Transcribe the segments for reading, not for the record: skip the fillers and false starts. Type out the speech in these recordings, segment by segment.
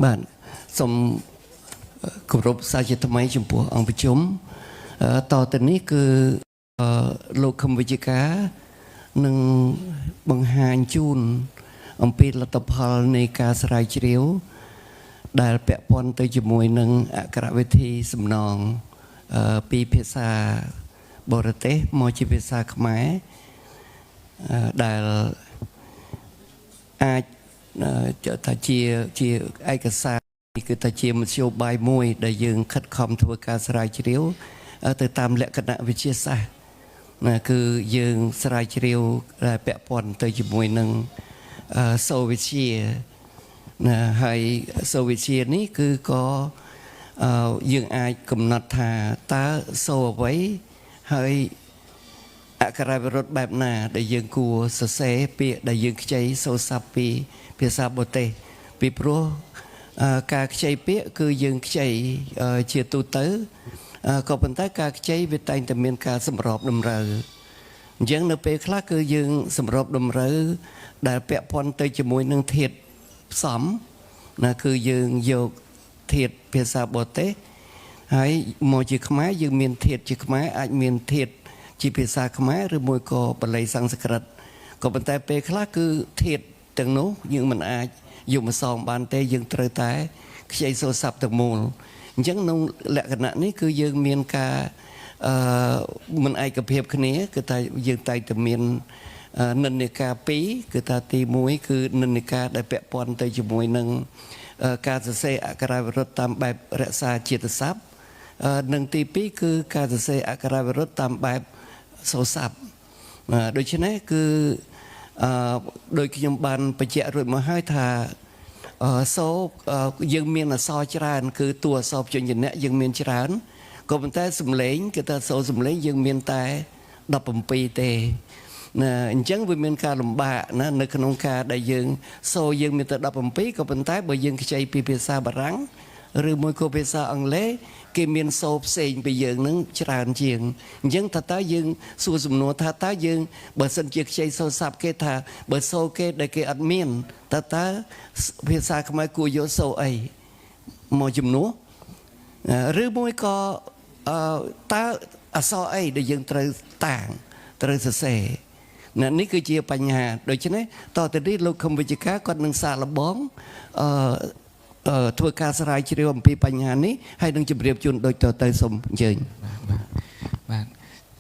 bạn xong cụp rộp sa chỉ thầm mấy chấm bùa ông bị chấmต่อtừนี้คือโลกคำวิจิกาหนึ่งบังหารจูนอมปีลัตพลในการสลายเฉียวได้แปะปนตัวจมวยหนึ่งอักขระวิธีสำนองปีภาษาบรเตมอจิภาษาขมายได้อาจจะถ้าเชียไอกษาคือถ้าเชียมันโชว์ใบมวยได้ยังคัดคำทวการสลายเฉียวแต่ตามแหลกคณะวิทยาศาสตร์คือยังสลายเฉียวได้แปะปนตัวจมวยหนึ่งโซเวียตให้โซเวียตนี้คือก็ยังอายกำหนดท่าตาโซไว้ให้อักขระรถแบบน่าได้ยังกลัวเสะเปียได้ยังใจโซซับปีเปียซาโบเตปีโปรการใจเปียคือยังใจเชียตูเตอก็เป็นแต่การใจเวทแต่เมียนการสำรอบดำเรือยังในเปคลาคือยังสำรอบดำเรือได้แปะพรเตยจมวยหนึ่งเทียดสอมคือยังโยกเทียดเปียซาโบเตให้มอจิขมายยังมีเทียดจิขมายอาจมีเทียดจีเปียซาขมายหรือมวยก็ปลายสังสกัดก็เป็นแต่เปคลาคือเทียดจังโน้ยังมันอาจอยู่มาซองบานเตยังเตยแต่ใช้โซซับตะมูลยังนงแหลกขณะนี้คือยังมีการมันไอกระเพียบคนนี้คือแต่ยังไตแต่มีนันนิกาปีคือตาตีมวยคือนันนิกาได้แปะปอนเตยจมวยหนึ่งการเสะอักขระรถตามแบบรักษาจิตทรัพย์หนึ่งตีปีคือการเสะอักขระรถตามแบบโซซับโดยเฉพาะคือโดยขยมบันไปเจาะรถมาให้ทาโซยังมีนซอจรานคือตัวสอบจนอย่างนี้ยังมีจรานก็เป็นแต่สมเลงคือแต่โซสมเลงยังมีแต่ดับปีเตจังวิมีการลำบากนะในขนมคาได้ยังโซยังมีแต่ดับปีก็เป็นแต่บ่ยังใจปีภาษาบารังหรือมวยโคภาษาอังเลกิมีนโซเซงไปยังนั้นจรานเจียงยังถ้าตายังสู่สมนวนถ้าตายังบ่สันเจียกใจโซซับเกตาบ่โซเกตได้เกอัดเมียนถ้าตาภาษาขมายกูโยโซไอมอจุมนัวหรือมวยก็ตาอโซไอได้ยังตรต่างตรเสนี่คือเจียปัญหาโดยเฉพาะต่อแต่นี้เราคำวิจิกาก็นังสารบ้องทัวการสลายเฉียวปีปัญหานี้ให้ดังจุดเรียบจุนโดยต่อเตยสมเยิน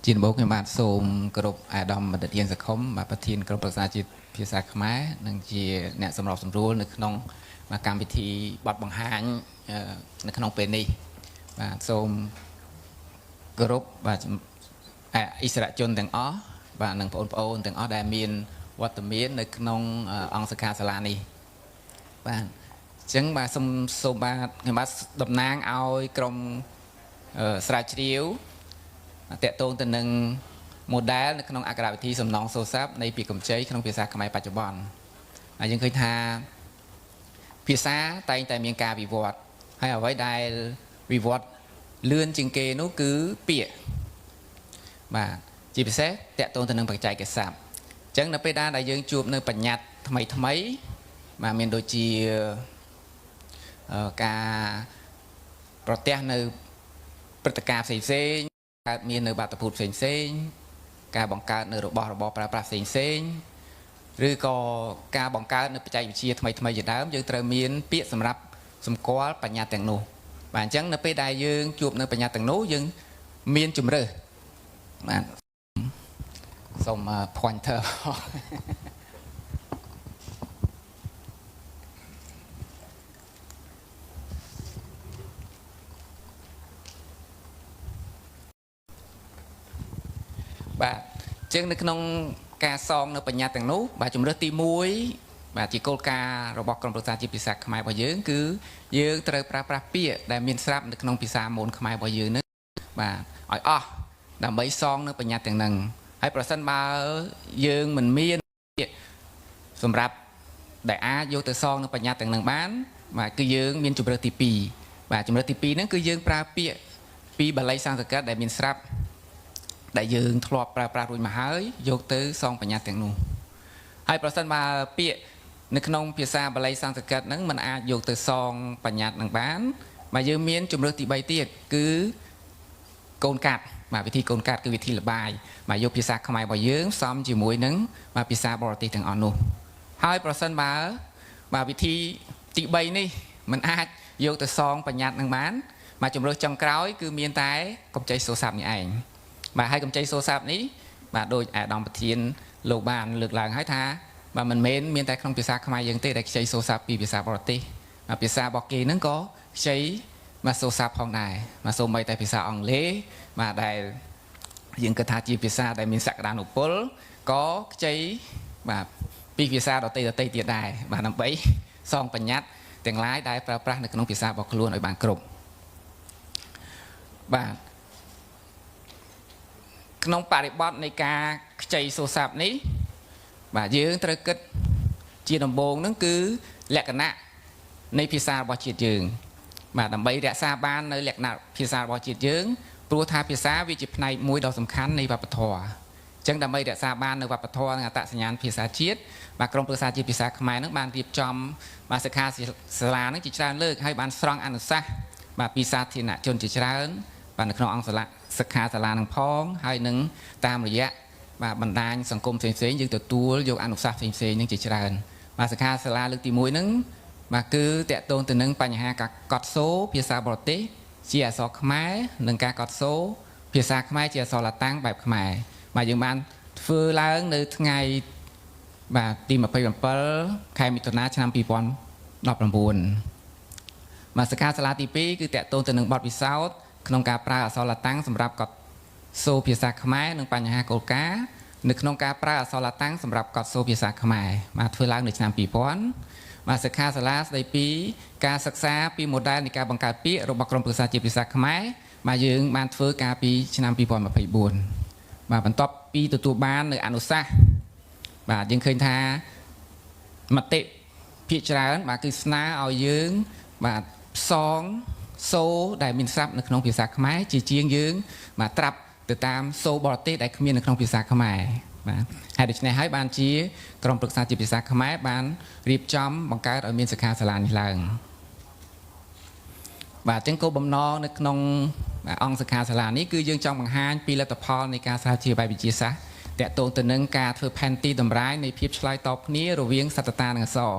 จีนบอกในบ้านโสมกรบไอดอมบัดเทียนสักคมมาประทินกรบประสาจิตพิศาขมายนังเจียเนี่ยสำหรับสำรู้ในขนมมาการพิธีบัดบังหารในขนมเป็นนี่โสมกรบอิสระจนแต่งอ้อบ้านหนึ่งพระองค์แต่งอ้อได้มีนวัตมีนในขนมองสกาสลานีบ้านจังมาสมบัติเห็นว่าดำนางเอากรมสระเฉียวเตะโตนตัวหนึ่งโมเดลในขนมอักขระวิธีสำนองโซซับในปีกำเจขนมภาษาขมายปัจจุบันยังเคยทาภาษาแต่เมียงกาวิวอดให้เอาไว้ได้วิวอดเลื่อนจิงเกนุคือเปียมาจีพิเศษเตะโตนตัวหนึ่งปัจจัยเกษตรจังนับไปได้ยังจูบในปัญญาทำไมมาเมียนโดยจีการโปรเตสในปฏิกาเซนการมีในบาตพูดเซนการบังการในระบบปราบปรามเซนหรือก็การบังการในปัจจัยวิเชียทำไมอย่างนั้นยังเตรียมมีนเปียสำหรับสมกอลปัญญาแต่งโนบางจังในไปได้ยังจูบในปัญญาแต่งโนยังมีนจุ่มเรือส่งมาพอยเตอร์จึงในขนมกาซองในปัญญาแต่งนู้บาจุ่มเรือตีมวยบาจีโกลการบกกรมประชาธิปไตยขมายบ่เยอะคือเยอะเตยปราเปียได้มีนทรัพย์ในขนมพิซาโมนขมายบ่เยอะนึกบาอ้อยดำใบซองในปัญญาแต่งหนึ่งให้ประสันบาเยอะเหมือนมีนสำหรับได้อาโยเตซองในปัญญาแต่งหนึ่งบ้านบาคือเยอะมีนจุ่มเรือตีปีบาจุ่มเรือตีปีนั่นคือเยอะปราเปียปีบาลัยสังสกัดได้มีนทรัพย์ได้ยืนทลอบปลารุ่ยมาหายยกตื้อซองปัญญาแต่งนูให้ประสันมาเปีย នៅក្នុងភាសាបាលីសំស្ក្រឹតហ្នឹងมันអាចយកទៅសងបញ្ញត្តិនឹងបានមកយើងមានជំរើសទី3ទៀតគឺកូនកាត់បាទវិធីកូនកាត់គឺវិធីលបាយមកយកភាសាខ្មែររបស់យើងផ្សំជាមួយនឹងបាទភាសាបរទេសទាំងអស់នោះហើយប្រសិនបើបាទវិធីទី3នេះมันអាចយកទៅសងបញ្ញត្តិនឹងបានមកជំរើសចុងក្រោយគឺមានតែកម្ចីសូរស័ព្ទនេះឯងបាទហើយកម្ចីសូរស័ព្ទនេះបាទដោយអាដាមប្រធានលោកបានលើកឡើងហើយថាបាទមិនមែនមានតែក្នុងភាសាខ្មែរយើងទេដែលខ្ចីសូរស័ព្ទពីភាសាបរទេសភាសារបស់គេហ្នឹងក៏ខ្ចីមកសូរស័ព្ទផងដែរមកសូម្បីតែភាសាអង់គ្លេសបាទដែលយើងគិតថាជាភាសាដែលមានសក្តានុពលក៏ខ្ចីបាទពីភាសាដទៃទៀតដែរបាទដើម្បីសងបញ្ញត្តិទាំងឡាយដែលប្រើប្រាស់នៅក្នុងភាសារបស់ខ្លួនឲ្យបានគ្រប់បាទក្នុងបរិបទនៃការខ្ចីសូរស័ព្ទនេះបាទយើងត្រូវគិតជាដំបូងហ្នឹងគឺលក្ខណៈនៃភាសារបស់ជាតិយើងបាទដើម្បីរក្សាបាននៅលក្ខណៈភាសារបស់ជាតិយើងព្រោះថាភាសាវាជាផ្នែកមួយដ៏សំខាន់នៃវប្បធម៌អញ្ចឹងដើម្បីរក្សាបាននៅវប្បធម៌និងអត្តសញ្ញាណភាសាជាតិបាទក្រមប្រឹក្សាជាតិភាសាខ្មែរហ្នឹងបានរៀបចំបាទសិក្ខាសាលាហ្នឹងជាច្រើនលើកហើយបានស្រង់អនុសាសន៍បាទពីសាធារណជនជាច្រើនបាទនៅក្នុងអង្គសិក្ខាសាលានឹងផងហើយនឹងតាមរយៈបាទបណ្ដាញសង្គមផ្សេងៗយើងទទួលយកអនុសាសន៍ផ្សេងៗនឹងជាច្រើនបាទសិក្ខាសាលាលើកទី1ហ្នឹងបាទគឺតកតងទៅនឹងបញ្ហាការកត់សូរភាសាបរទេសជាអក្សរខ្មែរនិងការកត់សូរភាសាខ្មែរជាអក្សរឡាតាំងបែបខ្មែរបាទយើងបានធ្វើឡើងនៅថ្ងៃបាទទី27ខែមិថុនាឆ្នាំ2019បាទសិក្ខាសាលាទី2គឺតកតងទៅនឹងបទពិសោធន៍ក្នុងការប្រើអក្សរឡាតាំងសម្រាប់កត់សូរភាសាខ្មែរនិងបញ្ហាគោលការណ៍នៅក្នុងការប្រើអក្សរឡាតាំងសម្រាប់កត់សូរភាសាខ្មែរបាទធ្វើឡើងនៅឆ្នាំ2000បាទសិក្ខាសាលាស្ដីពីការសិក្សាពី model នៃការបង្កើតពាក្យរបស់ក្រមប្រឹក្សាជាតិភាសាខ្មែរបាទយើងបានធ្វើកាលពីឆ្នាំ2024បាទបន្ទាប់ពីទទួលបាននៅអនុសាសន៍បាទយើងឃើញថាមតិភាគច្រើនបាទគឺស្នើឲ្យយើងបាទផ្សងសូរដែលមានស័ព្ទនៅក្នុងភាសាខ្មែរជាជាងយើងបាទត្រាប់ទៅតាមសូរបរទេសដែលគ្មាននៅក្នុងភាសាខ្មែរបាទហើយដូច្នេះហើយបានជាក្រមប្រឹក្សាជាភាសាខ្មែរបានរៀបចំបង្កើតឲ្យមានសិក្ខាសាលានេះឡើងបាទអញ្ចឹងគោលបំណងនៅក្នុងអង្គសិក្ខាសាលានេះគឺយើងចង់បង្ហាញពីលទ្ធផលនៃការស្រាវជ្រាវបែបវិទ្យាសាស្ត្រតកតងទៅនឹងការធ្វើផែនទីតម្រាយនៃភាពឆ្លើយតបគ្នារវាងសត្វតានិងអក្សរ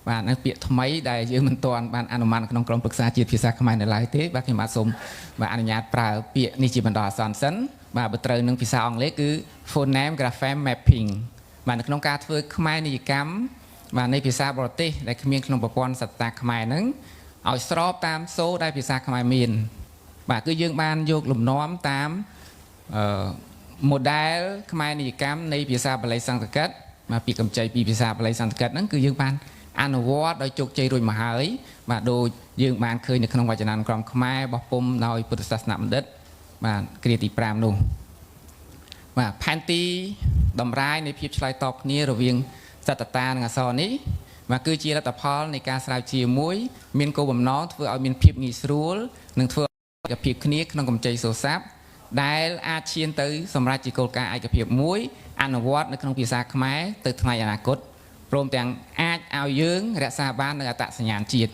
បាទនៅពាក្យថ្មីដែលយើងមិនទាន់បានអនុម័តក្នុងក្រមប្រឹក្សាជាតិភាសាខ្មែរនៅឡើយទេបាទខ្ញុំបាទសូមបាទអនុញ្ញាតប្រើពាក្យនេះជាបន្តអាសន្នសិនបាទបើត្រូវនឹងភាសាអង់គ្លេសគឺ phoneme grapheme mapping បាទនៅក្នុងការធ្វើខ្មែរនិយកម្មបាទនៃភាសាបរទេសដែលគ្មានក្នុងប្រព័ន្ធសត្វតាខ្មែរហ្នឹងឲ្យស្របតាមសូរដែលភាសាខ្មែរមានបាទគឺយើងបានយកលំនាំតាមmodel ខ្មែរនិយកម្មនៃភាសាបាលីសំស្ក្រឹតមកពីកម្ចីពីភាសាបាលីសំស្ក្រឹតហ្នឹងគឺយើងបានអនុវត្តដោយជោគជ័យរួចមកហើយបាទដូចយើងបានឃើញនៅក្នុងវចនានុក្រមខ្មែរបោះពុម្ពដោយពុទ្ធសាសនបណ្ឌិតបាទគ្រាទី5នោះបាទផែនទីតម្រាយនៃភាពឆ្លើយតបគ្នារវាងសត្វតានិងអក្សរនេះបាទគឺជាលទ្ធផលនៃការស្រាវជ្រាវមួយមានគោលបំណងធ្វើឲ្យមានភាពងាយស្រួលនិងធ្វើឲ្យឯកភាពគ្នាក្នុងកម្ចីសូរស័ព្ទដែលអាចឈានទៅសម្រាប់ជាគោលការណ៍ឯកភាពមួយអនុវត្តនៅក្នុងភាសាខ្មែរទៅថ្ងៃអនាគតព្រមទាំងអាចឲ្យយើងរក្សាបាននៅអត្តសញ្ញាណជាតិ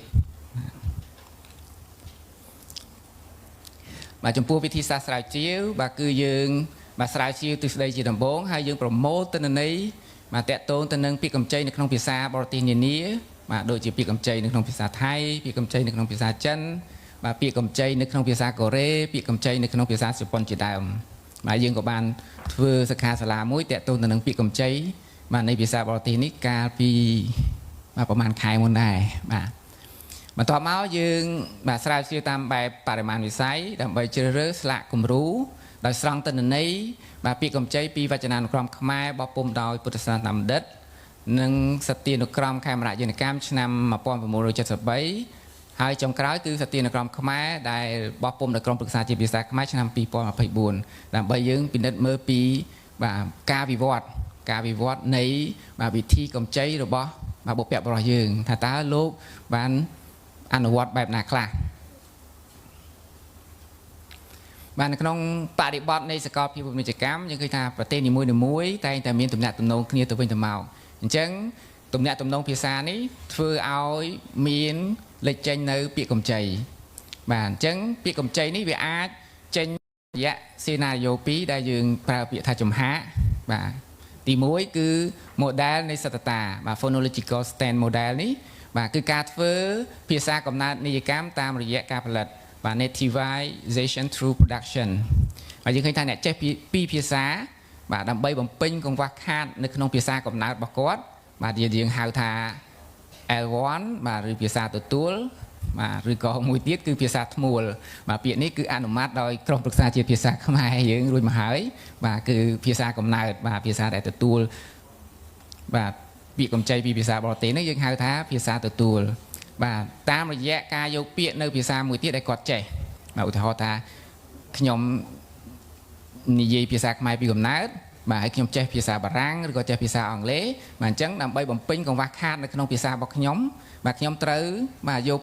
បាទចំពោះវិធីសាស្ត្រស្រាវជ្រាវបាទគឺយើងបាទស្រាវជ្រាវទ្រឹស្ដីជាដំបូងហើយយើងប្រមូលទិន្នន័យបាទតកតងទៅនឹងពាក្យកម្ចីនៅក្នុងភាសាបរទេសនានាបាទដូចជាពាក្យកម្ចីនៅក្នុងភាសាថៃពាក្យកម្ចីនៅក្នុងភាសាចិនបាទពាក្យកម្ចីនៅក្នុងភាសាកូរ៉េពាក្យកម្ចីនៅក្នុងភាសាជប៉ុនជាដើមបាទយើងក៏បានធ្វើសិក្ខាសាលាមួយតកតងទៅនឹងពាក្យកម្ចីបាទនៃភាសាបរទេសនេះកាលពីបាទប្រហែលខែមុនដែរបាទបន្ទាប់មកយើងបាទស្រាវជ្រាវតាមបែបបរិមាណវិស័យដើម្បីជ្រើសរើសស្លាកគំរូដោយស្រង់ទិន្នន័យបាទពាក្យកម្ចីពីវចនានុក្រមខ្មែរបោះពុម្ពដោយពុទ្ធសាសនបណ្ឌិតនិងសត្យានុក្រមខេមរៈយន្តកម្មឆ្នាំ1973ហើយចុងក្រោយគឺសត្យានុក្រមខ្មែរដែលបោះពុម្ពដោយក្រមប្រឹក្សាជាភាសាខ្មែរឆ្នាំ2024ដើម្បីយើងពិនិត្យមើលពីបាទការវិវត្តនៃបាទវិធីកម្ចីរបស់បាទបុព្វបុរសយើងថាតើលោកបានអនុវត្តបែបណាខ្លះបាទនៅក្នុងបរិបទនៃសកលភាវូបនីយកម្មយើងឃើញថាប្រទេសនីមួយៗតែងតែមានទំនាក់ទំនងគ្នាទៅវិញទៅមកអញ្ចឹង ទំនាក់ទំនងភាសានេះធ្វើឲ្យមានលេចចេញនៅពាក្យកម្ចីបាទអញ្ចឹងពាក្យកម្ចីនេះវាអាចចេញរយៈសេណារីយ៉ូ2ដែលយើងប្រើពាក្យថាចំហាបាទទី1គឺ model នៃសតតាបាទ phonological stand model នេះបាទគឺការធ្វើភាសាកំណើតនីយកម្មតាមរយៈការផលិតបាទ nativization through production ហើយយើងឃើញថាអ្នកចេះពីភាសាបាទដើម្បីបំពេញកង្វះខាតនៅក្នុងភាសាកំណើតរបស់គាត់បាទយើងហៅថា L1 បាទឬភាសាទទួលបាទឬក៏មួយទៀតគឺភាសាធ្មួលបាទពាក្យនេះគឺអនុម័តដោយក្រុមប្រឹក្សាជាតិភាសាខ្មែរយើងរួចមកហើយបាទគឺភាសាកំណើតបាទភាសាដែលទទួលបាទពាក្យកម្ចីពីភាសាបរទេសនេះយើងហៅថាភាសាទទួលបាទតាមរយៈការយកពាក្យនៅភាសាមួយទៀតដែលគាត់ចេះបាទឧទាហរណ៍ថាខ្ញុំនិយាយភាសាខ្មែរពីកំណើតបាទហើយខ្ញុំចេះភាសាបារាំងឬក៏ចេះភាសាអង់គ្លេសបាទអញ្ចឹងដើម្បីបំពេញកង្វះខាតនៅក្នុងភាសារបស់ខ្ញុំបាទខ្ញុំត្រូវបាទយក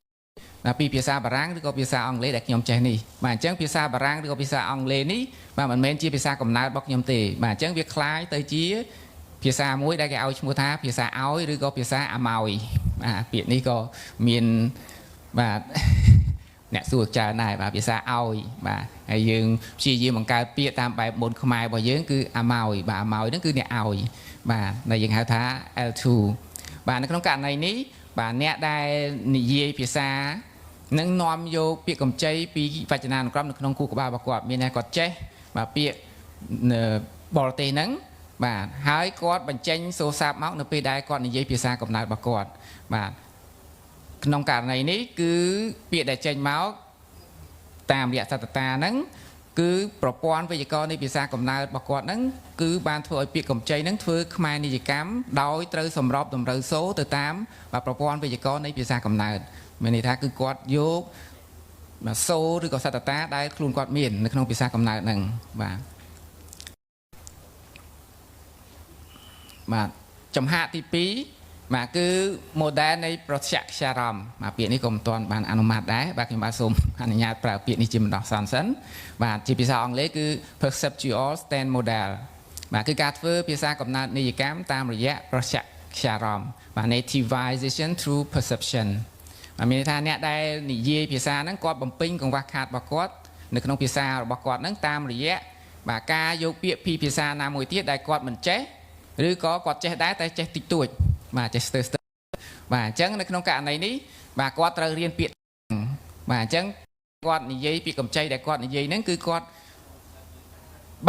ពីភាសាបារាំងឬក៏ភាសាអង់គ្លេសដែលខ្ញុំចេះនេះបាទអញ្ចឹងភាសាបារាំងឬក៏ភាសាអង់គ្លេសនេះបាទមិនមែនជាភាសាកំណើតរបស់ខ្ញុំទេបាទអញ្ចឹងវាคล้ายទៅជាភាសាមួយដែលគេឲ្យឈ្មោះថាភាសាឲ្យឬក៏ភាសាអាម៉ោយបាទពាក្យនេះក៏មានបាទអ្នកសួរច្រើនដែរបាទភាសាឲ្យបាទហើយយើងព្យាយាមបង្កើតពាក្យតាមបែបមុនខ្មែររបស់យើងគឺអាម៉ោយបាទអាម៉ោយហ្នឹងគឺអ្នកឲ្យបាទដែលយើងហៅថា L2 បាទនៅក្នុងករណីនេះបាទអ្នកដែលនិយាយភាសានឹងនាំយកពាក្យកម្ចីពីវចនានុក្រមនៅក្នុងខួរក្បាលរបស់គាត់មានតែគាត់ចេះបាទពាក្យបរទេសហ្នឹងបាទហើយគាត់បញ្ចេញសូរស័ព្ទមកនៅពេលដែលគាត់និយាយភាសាកំណើតរបស់គាត់បាទក្នុងករណីនេះគឺពាក្យដែលចេញមកតាមរយៈសតតាហ្នឹងគឺប្រព័ន្ធវេយ្យាករណ៍នៃភាសាកំណើតរបស់គាត់ហ្នឹងគឺបានធ្វើឲ្យពាក្យកម្ចីហ្នឹងធ្វើខ្មែរនិយកម្មដោយត្រូវសម្របតម្រូវសូរទៅតាមប្រព័ន្ធវេយ្យាករណ៍នៃភាសាកំណើតមានន័យថាគឺគាត់យកសូរឬក៏សតតាដែលខ្លួនគាត់មាននៅក្នុងភាសាកំណើតហ្នឹងបាទចំហាក់ទី2បាទគឺ model នៃប្រតិក្យារម្មណ៍បាទពាក្យនេះក៏មិនទាន់បានអនុម័តដែរបាទខ្ញុំបាទសូមអនុញ្ញាតប្រើពាក្យនេះជាបណ្ដោះអាសន្នសិនបាទជាភាសាអង់គ្លេសគឺ perceptual stand model បាទគឺការធ្វើភាសាកំណើតនីយកម្មតាមរយៈប្រតិក្យារម្មណ៍បាទ nativization through perception បាទមានន័យថាអ្នកដែលនិយាយភាសាហ្នឹងគាត់បំពេញកង្វះខាតរបស់គាត់នៅក្នុងភាសារបស់គាត់ហ្នឹងតាមរយៈបាទការយកពាក្យពីភាសាណាមួយទៀតដែលគាត់មិនចេះឬក៏គាត់ចេះដែរតែចេះតិចតួចបាទចេះស្ទើរបាទអញ្ចឹងនៅក្នុងករណីនេះបាទគាត់ត្រូវរៀនពាក្យបាទអញ្ចឹងគាត់និយាយពាក្យកម្ចីដែលគាត់និយាយហ្នឹងគឺគាត់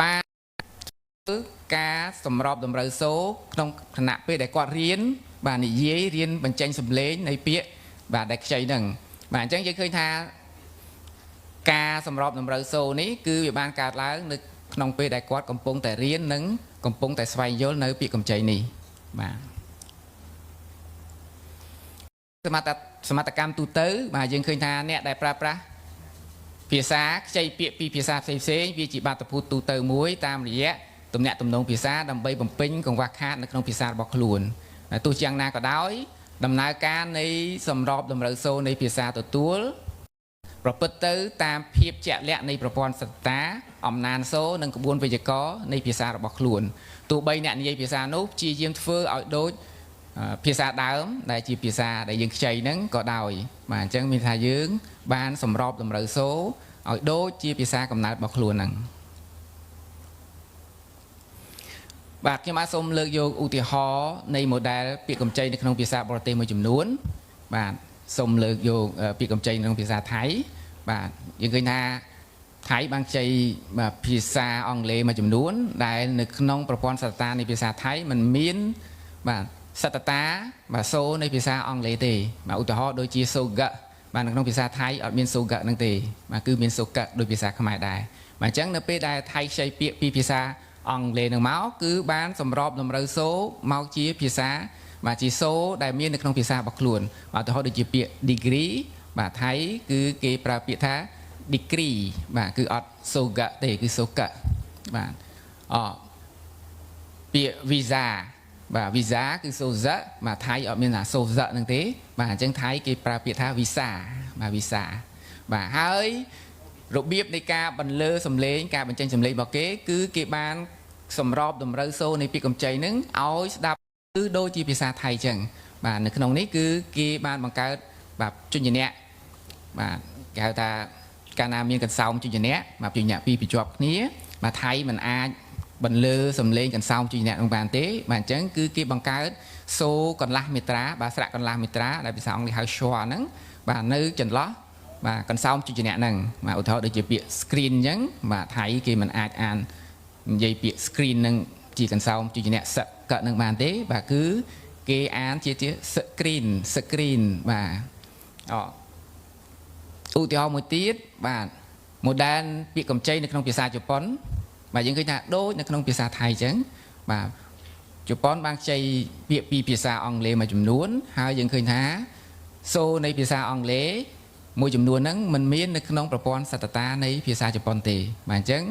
បានការសម្របតម្រូវសូរក្នុងខណៈពេលដែលគាត់រៀនបាទនិយាយរៀនបញ្ចេញសម្លេងនៃពាក្យបាទដែលខ្ចីហ្នឹងបាទអញ្ចឹងយើងឃើញថាការសម្របតម្រូវសូរនេះគឺវាបានកើតឡើងនៅក្នុងពេលដែលគាត់កំពុងតែរៀននិងកំពុងតែស្វែងយល់នៅពាក្យកម្ចីនេះបាទសមត្ថកម្មទូទៅបាទយើងឃើញថាអ្នកដែលប្រើប្រាស់ភាសាខ្ចីពាក្យពីភាសាផ្សេងៗវាជាបាតុភូតទូទៅមួយតាមរយៈទំនាក់ទំនងភាសាដើម្បីបំពេញកង្វះខាតនៅក្នុងភាសារបស់ខ្លួនទោះយ៉ាងណាក៏ដោយដំណើរការនៃសម្របតម្រូវសូរនៃភាសាទទួលប្រព្រឹត្តទៅតាមភាពជាក់លាក់នៃប្រព័ន្ធសតតាអំណានសូរនិងក្បួនវេយ្យាករណ៍នៃភាសារបស់ខ្លួនទោះបីអ្នកនិយាយភាសានោះព្យាយាមធ្វើឲ្យដូចភាសាដើមដែលជាភាសាដែលយើងខ្ចីហ្នឹងក៏ដោយបាទអញ្ចឹងមានថាយើងបានសម្របតម្រូវសូរឲ្យដូចជាភាសាកំណើតរបស់ខ្លួនហ្នឹងបាទខ្ញុំបាទសូមលើកយកឧទាហរណ៍នៃ model ពាក្យកម្ចីនៅក្នុងភាសាបរទេសមួយចំនួនបាទសូមលើកយកពាក្យកម្ចីក្នុងភាសាថៃបាទយើងឃើញថាថៃបានខ្ចីភាសាអង់គ្លេសមួយចំនួនដែលនៅក្នុងប្រព័ន្ធសតតានៃភាសាថៃมันមានបាទសតតាបាទសូរនៃភាសាអង់គ្លេសទេបាទឧទាហរណ៍ដូចជាសូកៈបាទនៅក្នុងភាសាថៃអត់មានសូកៈហ្នឹងទេបាទគឺមានសូកៈដូចភាសាខ្មែរដែរបាទអញ្ចឹងនៅពេលដែលថៃខ្ចីពាក្យពីភាសាអង់គ្លេសនឹងមកគឺបានសម្របតម្រូវសូរមកជាភាសាបាទជាសូរដែលមាននៅក្នុងភាសារបស់ខ្លួនបាទឧទាហរណ៍ដូចជាពាក្យ degree បាទថៃគឺគេប្រើពាក្យថា degree បាទគឺអត់សូកៈទេគឺសូកៈបាទពាក្យ visa បាទ visa គឺសូស័កបាទថៃអត់មានថាសូស័កហ្នឹងទេបាទអញ្ចឹងថៃគេប្រើពាក្យថា visa បាទ visa បាទហើយរបៀបនៃការបន្លឺសំឡេងការបញ្ចេញសំឡេងរបស់គេគឺគេបានសម្របតម្រូវសូរនៃពាក្យកម្ចីហ្នឹងឲ្យស្ដាប់ គឺដូចជាភាសាថៃចឹងបាទនៅក្នុងនេះគឺគេបានបង្កើតបាទជញ្ញៈបាទគេហៅថាកាលណាមានកន្សោមជញ្ញៈបាទជញ្ញៈពីរបញ្ជាប់គ្នាបាទថៃมันអាចបន្លឺសំឡេងកន្សោមជញ្ញៈនោះបានទេបាទអញ្ចឹងគឺគេបង្កើតសូកន្លះមេត្រាបាទស្រៈកន្លះមេត្រាដែលភាសាអង់គ្លេសហៅ schwa ហ្នឹងបាទនៅចន្លោះបាទកន្សោមជញ្ញៈហ្នឹងបាទឧទាហរណ៍ដូចជាពាក្យ screen អញ្ចឹងបាទថៃគេមិនអាចអាននិយាយពាក្យ screen នឹងជាកន្សោមជញ្ញៈសកនឹងបានទេបាទគឺគេអានជា screen បាទឧទាហរណ៍មួយទៀតបាទ modern ពាក្យកម្ចីនៅក្នុងភាសាជប៉ុនបាទយើងឃើញថាដូចនៅក្នុងភាសាថៃអញ្ចឹងបាទជប៉ុនបានខ្ចីពាក្យពីភាសាអង់គ្លេសមួយចំនួនហើយយើងឃើញថាសូរនៃភាសាអង់គ្លេសមួយចំនួនហ្នឹងมันមាននៅក្នុងប្រព័ន្ធសតតានៃភាសាជប៉ុនទេបាទអញ្ចឹង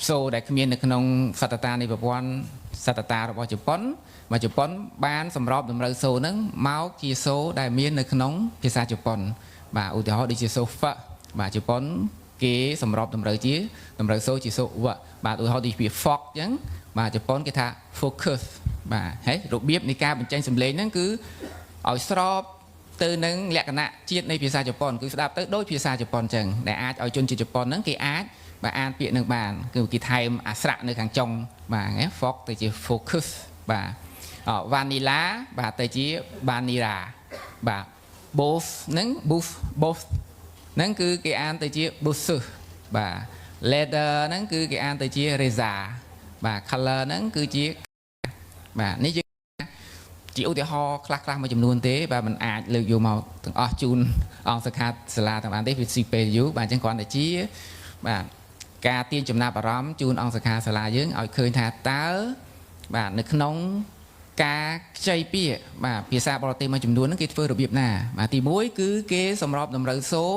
សូរដែលគ្មាននៅក្នុងសតតានៃប្រព័ន្ធសតតារបស់ជប៉ុនបាទជប៉ុនបានសម្របតម្រូវសូរហ្នឹងមកជាសូរដែលមាននៅក្នុងភាសាជប៉ុនបាទឧទាហរណ៍ដូចជាសូរ f បាទជប៉ុនគេសម្របតម្រូវជាតម្រូវសូរជាសូរ w បាទឧទាហរណ៍ដូចជា fog អញ្ចឹងបាទជប៉ុនគេថា focus បាទហើយរបៀបនៃការបញ្ចេញសំឡេងហ្នឹងគឺឲ្យស្របទៅនឹងលក្ខណៈជាតិនៃភាសាជប៉ុនគឺស្ដាប់ទៅដូចភាសាជប៉ុនអញ្ចឹងដែលអាចឲ្យជនជាតិជប៉ុនហ្នឹងគេអាចបាទអានពាក្យនឹងបានគឺគេថែមអាស្រៈនៅខាងចុងបាទណា fog ទៅជា focus បាទ vanilla បាទទៅជា vanilla បាទ both ហ្នឹង both ហ្នឹងគឺគេអានទៅជា bosses បាទ leather ហ្នឹងគឺគេអានទៅជា reza បាទ color ហ្នឹងគឺជាបាទនេះជាឧទាហរណ៍ខ្លះមួយចំនួនទេបាទมันអាចលើកយកមកទាំងអស់ជូនអង្គសិក្ខាសាលាទាំងបានទេវាស៊ីពេលយូរបាទអញ្ចឹងគ្រាន់តែជាបាទការទាញចំណាប់អារម្មណ៍ជូនអង្គសិក្ខាសាលាយើងឲ្យឃើញថាតើបាទនៅក្នុងការខ្ចីពាក្យបាទភាសាបរទេសមួយចំនួនហ្នឹងគេធ្វើរបៀបណាបាទទី1គឺគេសម្របតម្រូវសូរ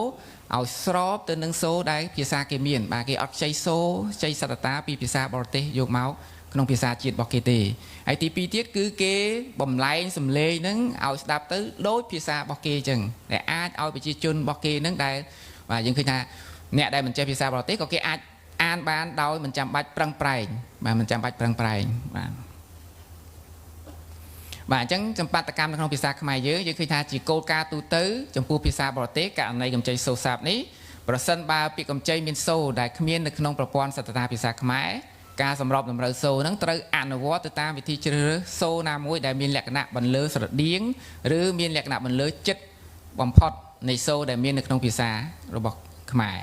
ឲ្យស្របទៅនឹងសូរដែលភាសាគេមានបាទគេអត់ខ្ចីសូរខ្ចីសតតាពីភាសាបរទេសយកមកក្នុងភាសាជាតិរបស់គេទេហើយទី2ទៀតគឺគេបំលែងសំឡេងហ្នឹងឲ្យស្ដាប់ទៅដូចភាសារបស់គេអញ្ចឹងដែលអាចឲ្យប្រជាជនរបស់គេហ្នឹងដែលបាទយើងឃើញថាអ្នកដែលមិនចេះភាសាបរទេសក៏គេអាចអានបានដោយមិនចាំបាច់ប្រឹងប្រែងបាទមិនចាំបាច់ប្រឹងប្រែងបាទបាទអញ្ចឹងចំបាតកម្មនៅក្នុងភាសាខ្មែរយើងឃើញថាជាគោលការណ៍ទូទៅចំពោះភាសាបរទេសករណីកម្ចីសូរស័ព្ទនេះប្រសិនបើពាក្យកម្ចីមានសូរដែលគ្មាននៅក្នុងប្រព័ន្ធសតតាភាសាខ្មែរការសម្របតម្រូវសូរហ្នឹងត្រូវអនុវត្តទៅតាមវិធីជ្រើសរើសសូរណាមួយដែលមានលក្ខណៈបន្លឺស្រដៀងឬមានលក្ខណៈបន្លឺចិត្តបំផុតនៃសូរដែលមាននៅក្នុងភាសារបស់ខ្មែរ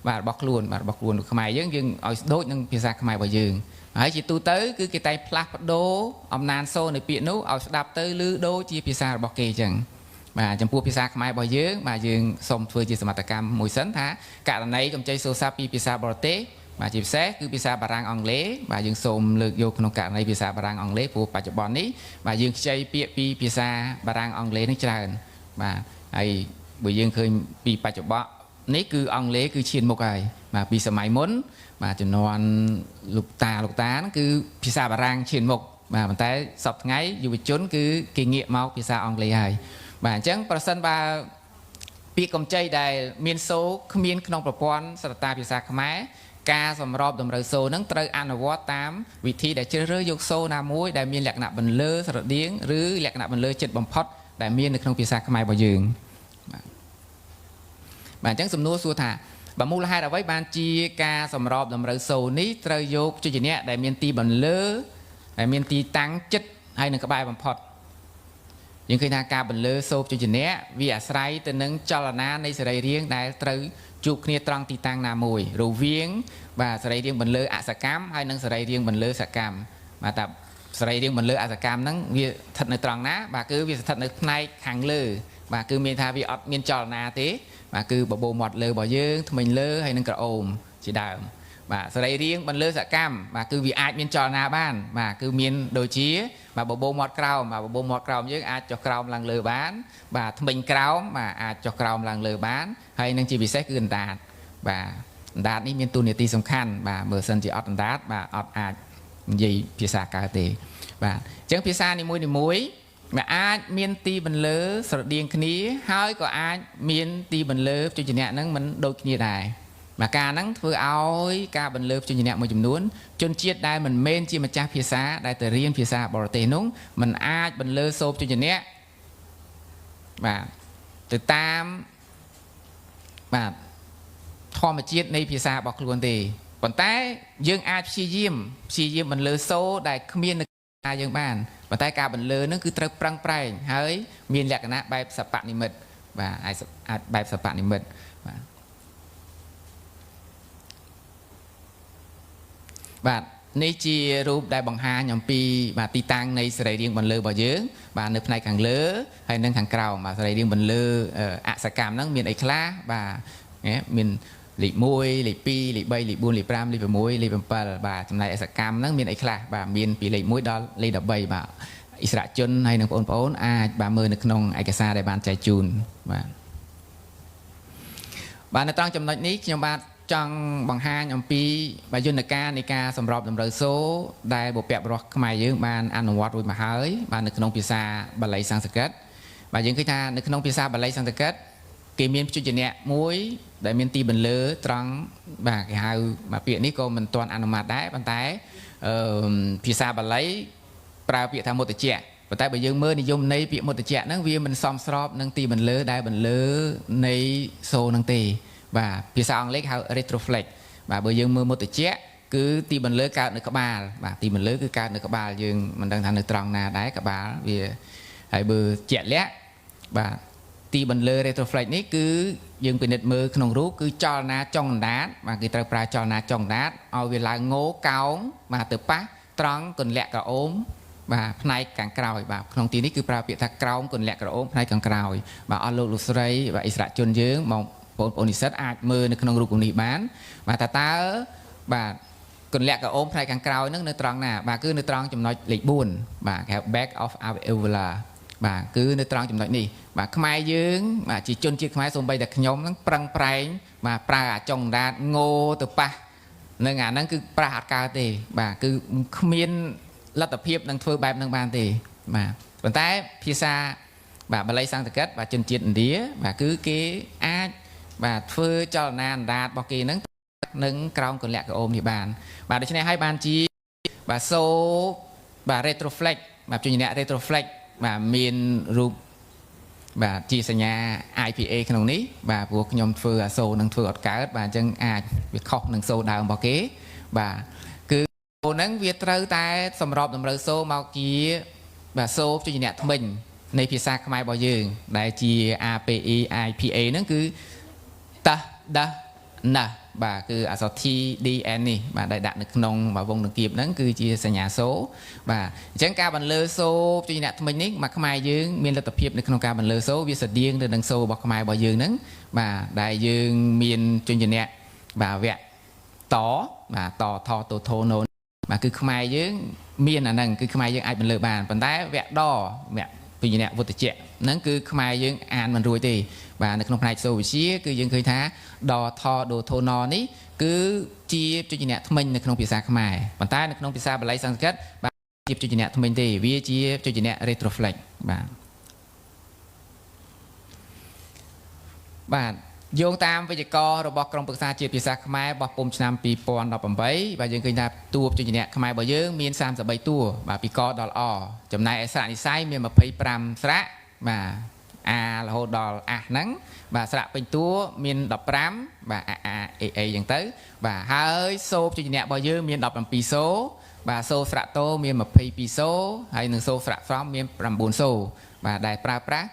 បាទរបស់ខ្លួនខ្មែរយើងឲ្យដូចនឹងភាសាខ្មែររបស់យើងហើយជាទូទៅគឺគេតែផ្លាស់ប្ដូរអំណានសូរនៃពាក្យនោះឲ្យស្ដាប់ទៅឬដូចជាភាសារបស់គេអញ្ចឹងបាទចំពោះភាសាខ្មែររបស់យើងបាទយើងសូមធ្វើជាសមត្ថកម្មមួយសិនថាករណីកម្ចីសូរស័ព្ទពីភាសាបរទេសបាទជាពិសេសគឺភាសាបារាំងអង់គ្លេសបាទយើងសូមលើកយកក្នុងករណីភាសាបារាំងអង់គ្លេសព្រោះបច្ចុប្បន្ននេះបាទយើងខ្ចីពាក្យពីភាសាបារាំងអង់គ្លេសនេះច្រើនបាទហើយបើយើងឃើញពីបច្ចុប្បន្ននេះគឺអង់គ្លេសគឺឈានមុខហើយបាទពីសម័យមុនបាទជំនាន់លោកតាហ្នឹងគឺភាសាបារាំងឈានមុខបាទប៉ុន្តែសប្តាហ៍ថ្ងៃយុវជនគឺគេងាកមកភាសាអង់គ្លេសហើយបាទអញ្ចឹងប្រសិនបើពាក្យកម្ចីដែលមានសូរគ្មានក្នុងប្រព័ន្ធសតតាភាសាខ្មែរការសម្របតម្រូវសូរហ្នឹងត្រូវអនុវត្តតាមវិធីដែលជ្រើសរើសយកសូរណាមួយដែលមានលក្ខណៈបន្លឺស្រដៀងឬលក្ខណៈបន្លឺចិត្តបំផុតដែលមាននៅក្នុងភាសាខ្មែររបស់យើងបាទអញ្ចឹងសំណួរសួរថាបើមូលហេតុអ្វីបានជាការសម្របតម្រូវសូរនេះត្រូវយកជញ្ញៈដែលមានទីបន្លឺដែលមានទីតាំងចិត្តហើយនឹងក្បែរបំផុតយើងឃើញថាការបន្លឺសូរជញ្ញៈវាអាស្រ័យទៅនឹងចលនានៃសរីរាង្គដែលត្រូវជួបគ្នាត្រង់ទីតាំងណាមួយរវាងបាទសរីរាង្គបន្លឺអសកម្មហើយនិងសរីរាង្គបន្លឺសកម្មបាទតែសរីរាង្គបន្លឺអសកម្មហ្នឹងវាស្ថិតនៅត្រង់ណាបាទគឺវាស្ថិតនៅផ្នែកខាងលើបាទគឺមានថាវាអត់មានចលនាទេបាទគឺបបោមាត់លើរបស់យើងធ្មេញលើហើយនឹងក្រអូមជាដើមបាទសរីរាង្គបន្លឺសកម្មបាទគឺវាអាចមានចលនាបានបាទគឺមានដូចជាបាទបបោមាត់ក្រោមបាទបបោមាត់ក្រោមយើងអាចចុះក្រោមឡើងលើបានបាទធ្មេញក្រោមបាទអាចចុះក្រោមឡើងលើបានហើយនឹងជាពិសេសគឺអណ្ដាតបាទអណ្ដាតនេះមានតួនាទីសំខាន់បាទបើសិនជាអត់អណ្ដាតបាទអត់អាចនិយាយភាសាកើតទេបាទអញ្ចឹងភាសានីមួយវាអាចមានទីបន្លឺស្រដៀងគ្នាហើយក៏អាចមានទីបន្លឺជញ្ញៈហ្នឹងមិនដូចគ្នាដែរ mà ca nắng vừa áo ca bần lơ cho nhìn nhẹ một chấm nuốn chôn chiết đai mình men chi mà cha phía xa đai từ riêng phía xa bỏ tê núng mình ai bần lơ xốp cho nhìn nhẹ và từ tam và thò mà chiết này phía xa bọc luôn thì còn tay dương ai chi diêm bần lơ xô đai miên ai dương bàn và tay ca bần lơ nó cứ trâu prang prang hơi miên lẹt nát bài sập bạn đi mệt và ai bài sập bạn đi mệt và này chỉรูปได้บังหาอย่างปีมาตีตังในสไลด์เรียงบนเรือบ่เยอะบาในภายขังเลือให้นั่งขังกล่าวมาสไลด์เรียงบนเรืออัศกรรมนั่งมีไอ้คลาบาเนี่ยมีหลีมวยหลีปีหลีใบหลีบุญหลีปรามหลีเป็นมวยหลีเป็นปลาบาจำนายอัศกรรมนั่งมีไอ้คลาบามีปีหลีมวยดอลหลีดับใบบาอิสระจนให้นังปนบาเมื่อนึกนองไอ้กษาได้บานใจจูนบาในตอนจำนวนนี้ขยมบาจังบังหาอย่างปีบายุนการในการสำรองดำเนินโซ่ได้บทเปียบรอกขมายยืมบานอนุวัตรมาหายบานนึกนองพิซาบาลัยสังสกัดบายังคือทานึกนองพิซาบาลัยสังสกัดเกมีนจุดเนี้ยมวยได้เมียนตีบันเลือตรังบาหายมาเปียนี้ก็มันตอนอนุมัติได้ปันท้ายพิซาบาลัยปลาเปียทำหมดแต่เจ้าปันท้ายบายังเมื่อนิยมในเปียหมดแต่เจ้านั่งเวียมันซ้อมสอบนั่งตีบันเลือได้บันเลือในโซนั่งตีvà phía sau anh lấy hào retroflex và bây giờ mưa một từ chết cứ tìm mình lưới cao nữa các bà và tìm mình lưới cứ cao nữa các bà nhưng mình đang thành được tròn nào đấy các bà vì hãy bờ chết lẽ và tìm mình lưới retroflex ní cứ dừng bị nứt mưa không rút cứ cho na trong đá và người ta pra cho na trong đá ao về là ngố cao mà từ pá tròn còn lẹ cả ốm và nay càng cào và không tí ní cứ pra bị thắc cao còn lẹ cả ốm nay càng cào và alo lục sấy và Israel chôn dướng mongโอนิเซตอาจมือในขนมรูปนี้บ้านมาตาตาบาคนแรกกับโอมไพรกลางกราวนึกในตรังน่ะบาคือในตรังจำนวนหลีบุญบาแค่ back of our evila บาคือในตรังจำนวนนี้บาขมายยืงบาจีจนจีขมายสมบัยแต่ขยมทั้งปรังไพรมาปลาจงดาโง่ตัวปะในงานนั้นคือปลาหัดกาตีบาคือขมิ้นรัตเพียบนังเฟื่อแบบนังบานตีมาปัจจัยพิซซ่าบาบาลัยสังตะกัดบาจนจีนเดียบาคือเกอาvà phơi cho nàn đạt bao kỳ nâng cao còn lẹ cái ôm thì bàn và đây này hai bàn chi và số và retroflex và chuyên nhẹ retroflex và miền rụp và chi sanya nhà IPA cái nông ní và buộc nhom phơi số nâng phơi ọt cá và chân việc khóc nâng số đào bao kế và cứ nâng việt trâu tai sầm rọp nâng râu số bao kia và số chuyên nhẹ mìnhในภาษาขมายบ่ยืงได้จี API IPA นั่นคือตาดานะบ่าคืออักษรที่ DN นี่บ่าได้ดักนึกนงบ่าวงนึกเก็บนั่นคือจีสัญญาโซ่บ่าจังการบรรเลอโซ่จีเนี่ยทำไมนี่มาขมายยืงมีระดับเพียบในขนมการบรรเลอโซ่วิสัยเดียงเดินดังโซ่บอกขมายบ่ยืงนั่นบ่าได้ยืงมีนจีเนี่ยบ่าแวะต่อบ่าต่อทอตัวโทโนบ่าคือขมายยืงมีนอันนั้นคือขมายยืงไอบรรเลอบานปันท้ายแวะดอแวะปีนี้วัตถุเจนั่นคือขมายยืงอ่านมันรวยตีvàในขนมไทยโซวิชีคือยังเคยท้าดอทอโดโทนอนี้คือจีบจุดเนี่ยทำไมในขนมพิซซ่าขมายปัจจัยในขนมพิซซ่าบาลัยสังกัดบาจีบจุดเนี่ยทำไมตีวิจีบจุดเนี่ยเรโทรเฟล็กบาโยงตามวิจัยกรระบบกรมปรึกษาจีบพิซซ่าขมายบอกปุ่มชนามปีปอนดอกปั๊มใบบายังเคยท้าตัวจุดเนี่ยขมายบ่เยอะมี30 ตัวบาปีกอดอลอจำนายสระนิสัยมีมาเพย์ปรำสระมาlà hồ đò nắng và sạ bên tua miền đập rám vàอย่างtới và hai số cho nhẹ bao nhiêu miền đập làm pi số và số sạ tô miền một pi số hay nương số sạ phóng miền làm 4 số và đài pra pra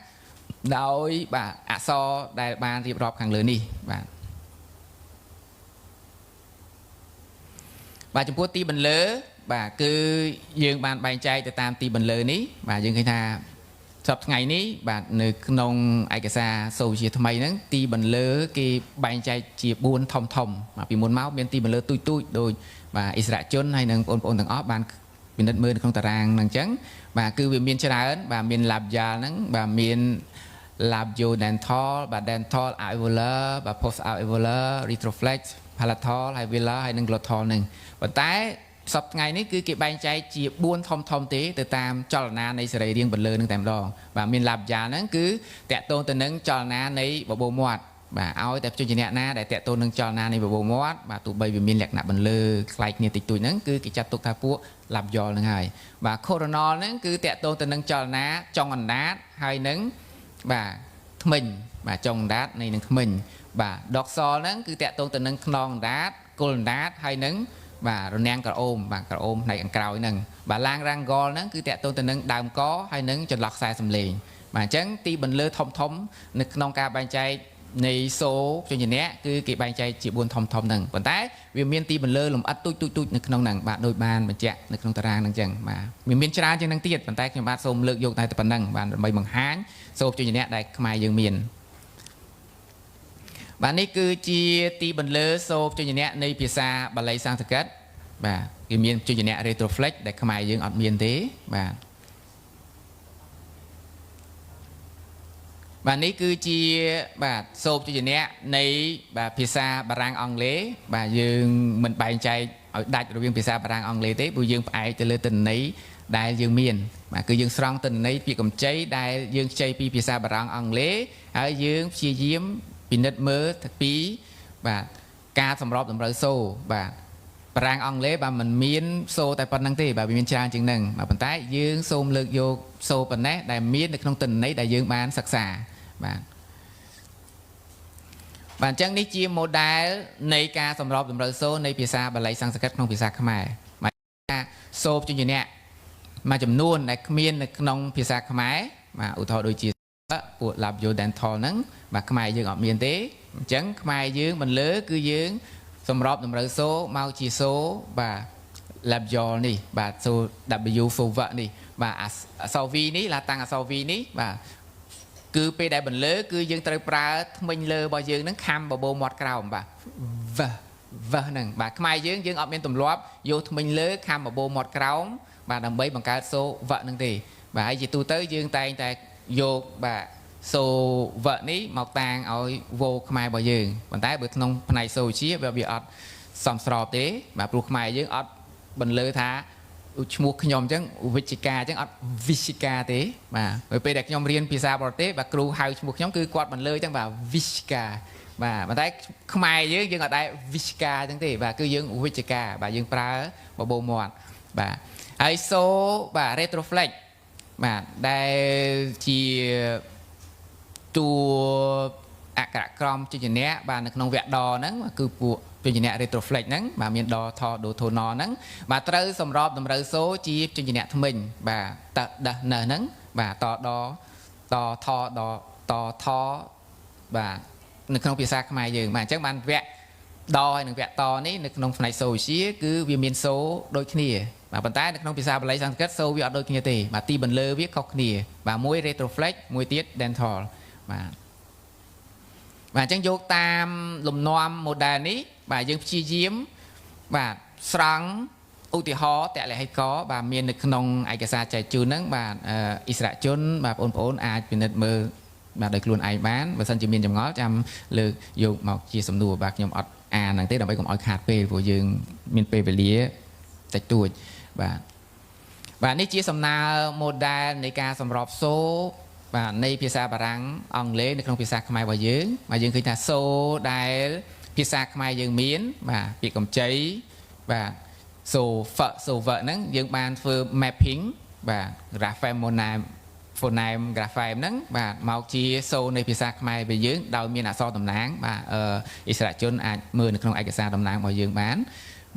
đôi và so đài ban riệp rọp hàng lớn đi và chúng tôi ti bình lỡ và cứ dương ban bài trai từ tam ti bình lỡ ní và dương khai thaสอบไงนี้บาดในนองไอกษาโซเชียทำไมนั้นตีบันเลอกีใบใจจีบบุญทอมมาปีมวลเมาส์เป็นตีบันเลอตุ้ยโดยบาอิสระจนให้นางปนต่างอ้อบานเป็นดัดมือในของตารางนางจังบาคือเมียนชนะนั้นบาเมียนลาบยานั้นบาเมียนลาบโยแดนทอลบาแดนทอลไอเวลเลอร์บาโพสไอเวลเลอร์รีโทรเฟล็กซ์พาราทอลไฮเวลเลอร์ให้นางกรดทอลหนึ่งปัจจัยสอบไงนี่คือเก็บใบใจจีบบุญทอมตีแต่ตามจอลนาในสระเรียงบันเลอหนึ่งแต่รองบาเมียนลาบยานั้นคือแตะโตแต่หนึ่งจอลนาในบ่โบมวด បាទឲ្យតែជួយជាអ្នកណាដែលតេតូននឹងចលនានៃបបោមាត់បាទទោះបីវាមានលក្ខណៈបន្លឺខ្លាយគ្នាតិចតួចហ្នឹងគឺគេចាត់ទុកថាពួកឡាប់យ៉លហ្នឹងហើយបាទ coronal ហ្នឹងគឺតេតូនទៅនឹងចលនាចុងអណ្ដាតហើយនឹងបាទធ្មេញបាទចុងអណ្ដាតនៃនឹងធ្មេញបាទ dorsal ហ្នឹងគឺតេតូនទៅនឹងខ្នងអណ្ដាតគល់អណ្ដាតហើយនឹងបាទរនាំងក្រអូមបាទក្រអូមផ្នែកខាងក្រោយហ្នឹងបាទឡាងរ៉ាំងហ្គលហ្នឹងគឺតេតូនទៅនឹងដើមកហើយនឹងចន្លោះខ្សែសំឡេងបាទអញ្ចឹងទីបន្លឺធំនៅក្នុងការបែងចែកនៃសូជំនៈគឺគេបែងចែកជា4ធំហ្នឹងប៉ុន្តែវាមានទីបន្លឺលម្អិតទូចនៅក្នុងហ្នឹងបាទដោយបានបញ្ជាក់នៅក្នុងតារាងហ្នឹងអញ្ចឹងបាទវាមានច្រើនជាងហ្នឹងទៀតប៉ុន្តែខ្ញុំបាទសូមលើកយកតែប៉ុណ្្នឹងបាទដើម្បីបង្ហាញសូជំនៈដែលខ្មែរយើងមានបាទនេះគឺជាទីបន្លឺសូជំនៈនៃភាសាបាលីសំស្ក្រឹតបាទគេមានជំនៈ retroflex ដែលខ្មែរយើងអត់មានទេបាទបាទនេះគឺជាបាទសូបជំនៈនៃបាទភាសាបារាំងអង់គ្លេសបាទយើងមិនបែងចែកឲ្យដាច់រវាងភាសាបារាំងអង់គ្លេសទេព្រោះយើងផ្អែកទៅលើទិន្នន័យដែលយើងមានបាទគឺយើងស្រង់ទិន្នន័យពាក្យកម្ចីដែលយើងខ្ចីពីភាសាបារាំងអង់គ្លេសហើយយើងព្យាយាមពិនិត្យមើលពីបាទការសម្របតម្រូវសូបាទបារាំងអង់គ្លេសបាទมันមានសូតែប៉ុណ្្នឹងទេបាទវាមានច្រើនជាងហ្នឹងបាទប៉ុន្តែយើងសូមលើកយកសូប៉ុណ្ណេះដែលមាននៅក្នុងទិន្នន័យដែលយើងបានសិក្សាបាទអញ្ចឹងនេះជា model នៃការសម្របតម្រូវសូនៃភាសាបាលីសំស្ក្រឹតក្នុងភាសាខ្មែរបាទសូជំនៈមួយចំនួនដែលគ្មាននៅក្នុងភាសាខ្មែរបាទឧទាហរណ៍ដូចជាពួក labio dental ហ្នឹងបាទខ្មែរយើងអត់មានទេអញ្ចឹងខ្មែរយើងបន្លឺគឺយើងសម្របតម្រូវសូមកជាសូបាទ labial នេះបាទសូ W fovert នេះបាទអក្សរ V នេះឡាតាំងអក្សរ V នេះបាទគឺពេលដែលបន្លឺគឺយើងត្រូវប្រើធ្មេញលើរបស់យើងហ្នឹងខំបបោមាត់ក្រោមបាទវ៉ហ្នឹងបាទខ្មែរយើងអត់មានទម្លាប់យកធ្មេញលើខំបបោមាត់ក្រោមបាទដើម្បីបង្កើតសូវ៉ហ្នឹងទេបាទហើយជាទូទៅយើងតែងតែយកបាទសូវ៉នេះមកតាំងឲ្យវោខ្មែររបស់យើងប៉ុន្តែបើក្នុងផ្នែកសូជាវាអត់សមស្របទេបាទព្រោះខ្មែរយើងអត់បន្លឺថាឈ្មោះខ្ញុំអញ្ចឹងវិជ្ជការអញ្ចឹងអត់វិជ្ជការទេបាទពេលដែលខ្ញុំរៀនភាសាបរទេសបាទគ្រូហៅឈ្មោះខ្ញុំគឺគាត់បន្លឺអញ្ចឹងបាទវិជ្ជការបាទប៉ុន្តែខ្មែរយើងអត់ដែរវិជ្ជការអញ្ចឹងទេបាទគឺយើងវិជ្ជការបាទយើងប្រើបបោមាត់បាទហើយសូបាទ retroflex បាទដែលជាតួអក្ខរក្រមជញ្ញៈបាទនៅក្នុងវគ្គដហ្នឹងគឺពួកជញ្ញៈ retroflex ហ្នឹងបាទមានដថដូថូណហ្នឹងបាទត្រូវសម្របតម្រូវសូជាជញ្ញៈថ្មិញបាទតដណហ្នឹងបាទតដតថតថបាទនៅក្នុងភាសាខ្មែរយើងបាទអញ្ចឹងបានវគ្គដហើយនិងវគ្គតនេះនៅក្នុងផ្នែកសូវិទ្យាគឺវាមានសូដូចគ្នាបាទប៉ុន្តែនៅក្នុងភាសាបាលីសំស្ក្រឹតសូវាអត់ដូចគ្នាទេបាទទីបន្លឺវាខុសគ្នាបាទមួយ retroflex មួយទៀត dental បាទអញ្ចឹងយកតាមលំនាំ model នេះបាទយើងព្យាយាមបាទស្រង់ឧទាហរណ៍តលហិកបាទមាននៅក្នុងឯកសារចែកជូនហ្នឹងបាទអិសរាជជនបាទបងប្អូនអាចពិនិត្យមើលបាទដោយខ្លួនឯងបានបើសិនជាមានចម្ងល់ចាំលើកយកមកជាសំណួរបាទខ្ញុំអត់អានហ្នឹងទេដើម្បីកុំឲ្យខាតពេលព្រោះយើងមានពេលវេលាតិចតួចបាទនេះជាសំណើ model នៃការសម្របសូបាទនៃភាសាបារាំងអង់គ្លេសនៅក្នុងភាសាខ្មែររបស់យើងបាទយើងឃើញថាសូដែលភាសាខ្មែរយើងមានបាទពាក្យកម្ចីបាទសូហ្វសូវហ្នឹងយើងបានធ្វើ mapping បាទ grapheme phoneme grapheme ហ្នឹងបាទមកជាសូនៃភាសាខ្មែររបស់យើងដោយមានអក្សរតំណាងបាទអិសរាជជនអាចមើលនៅក្នុងឯកសារតំណាងរបស់យើងបាន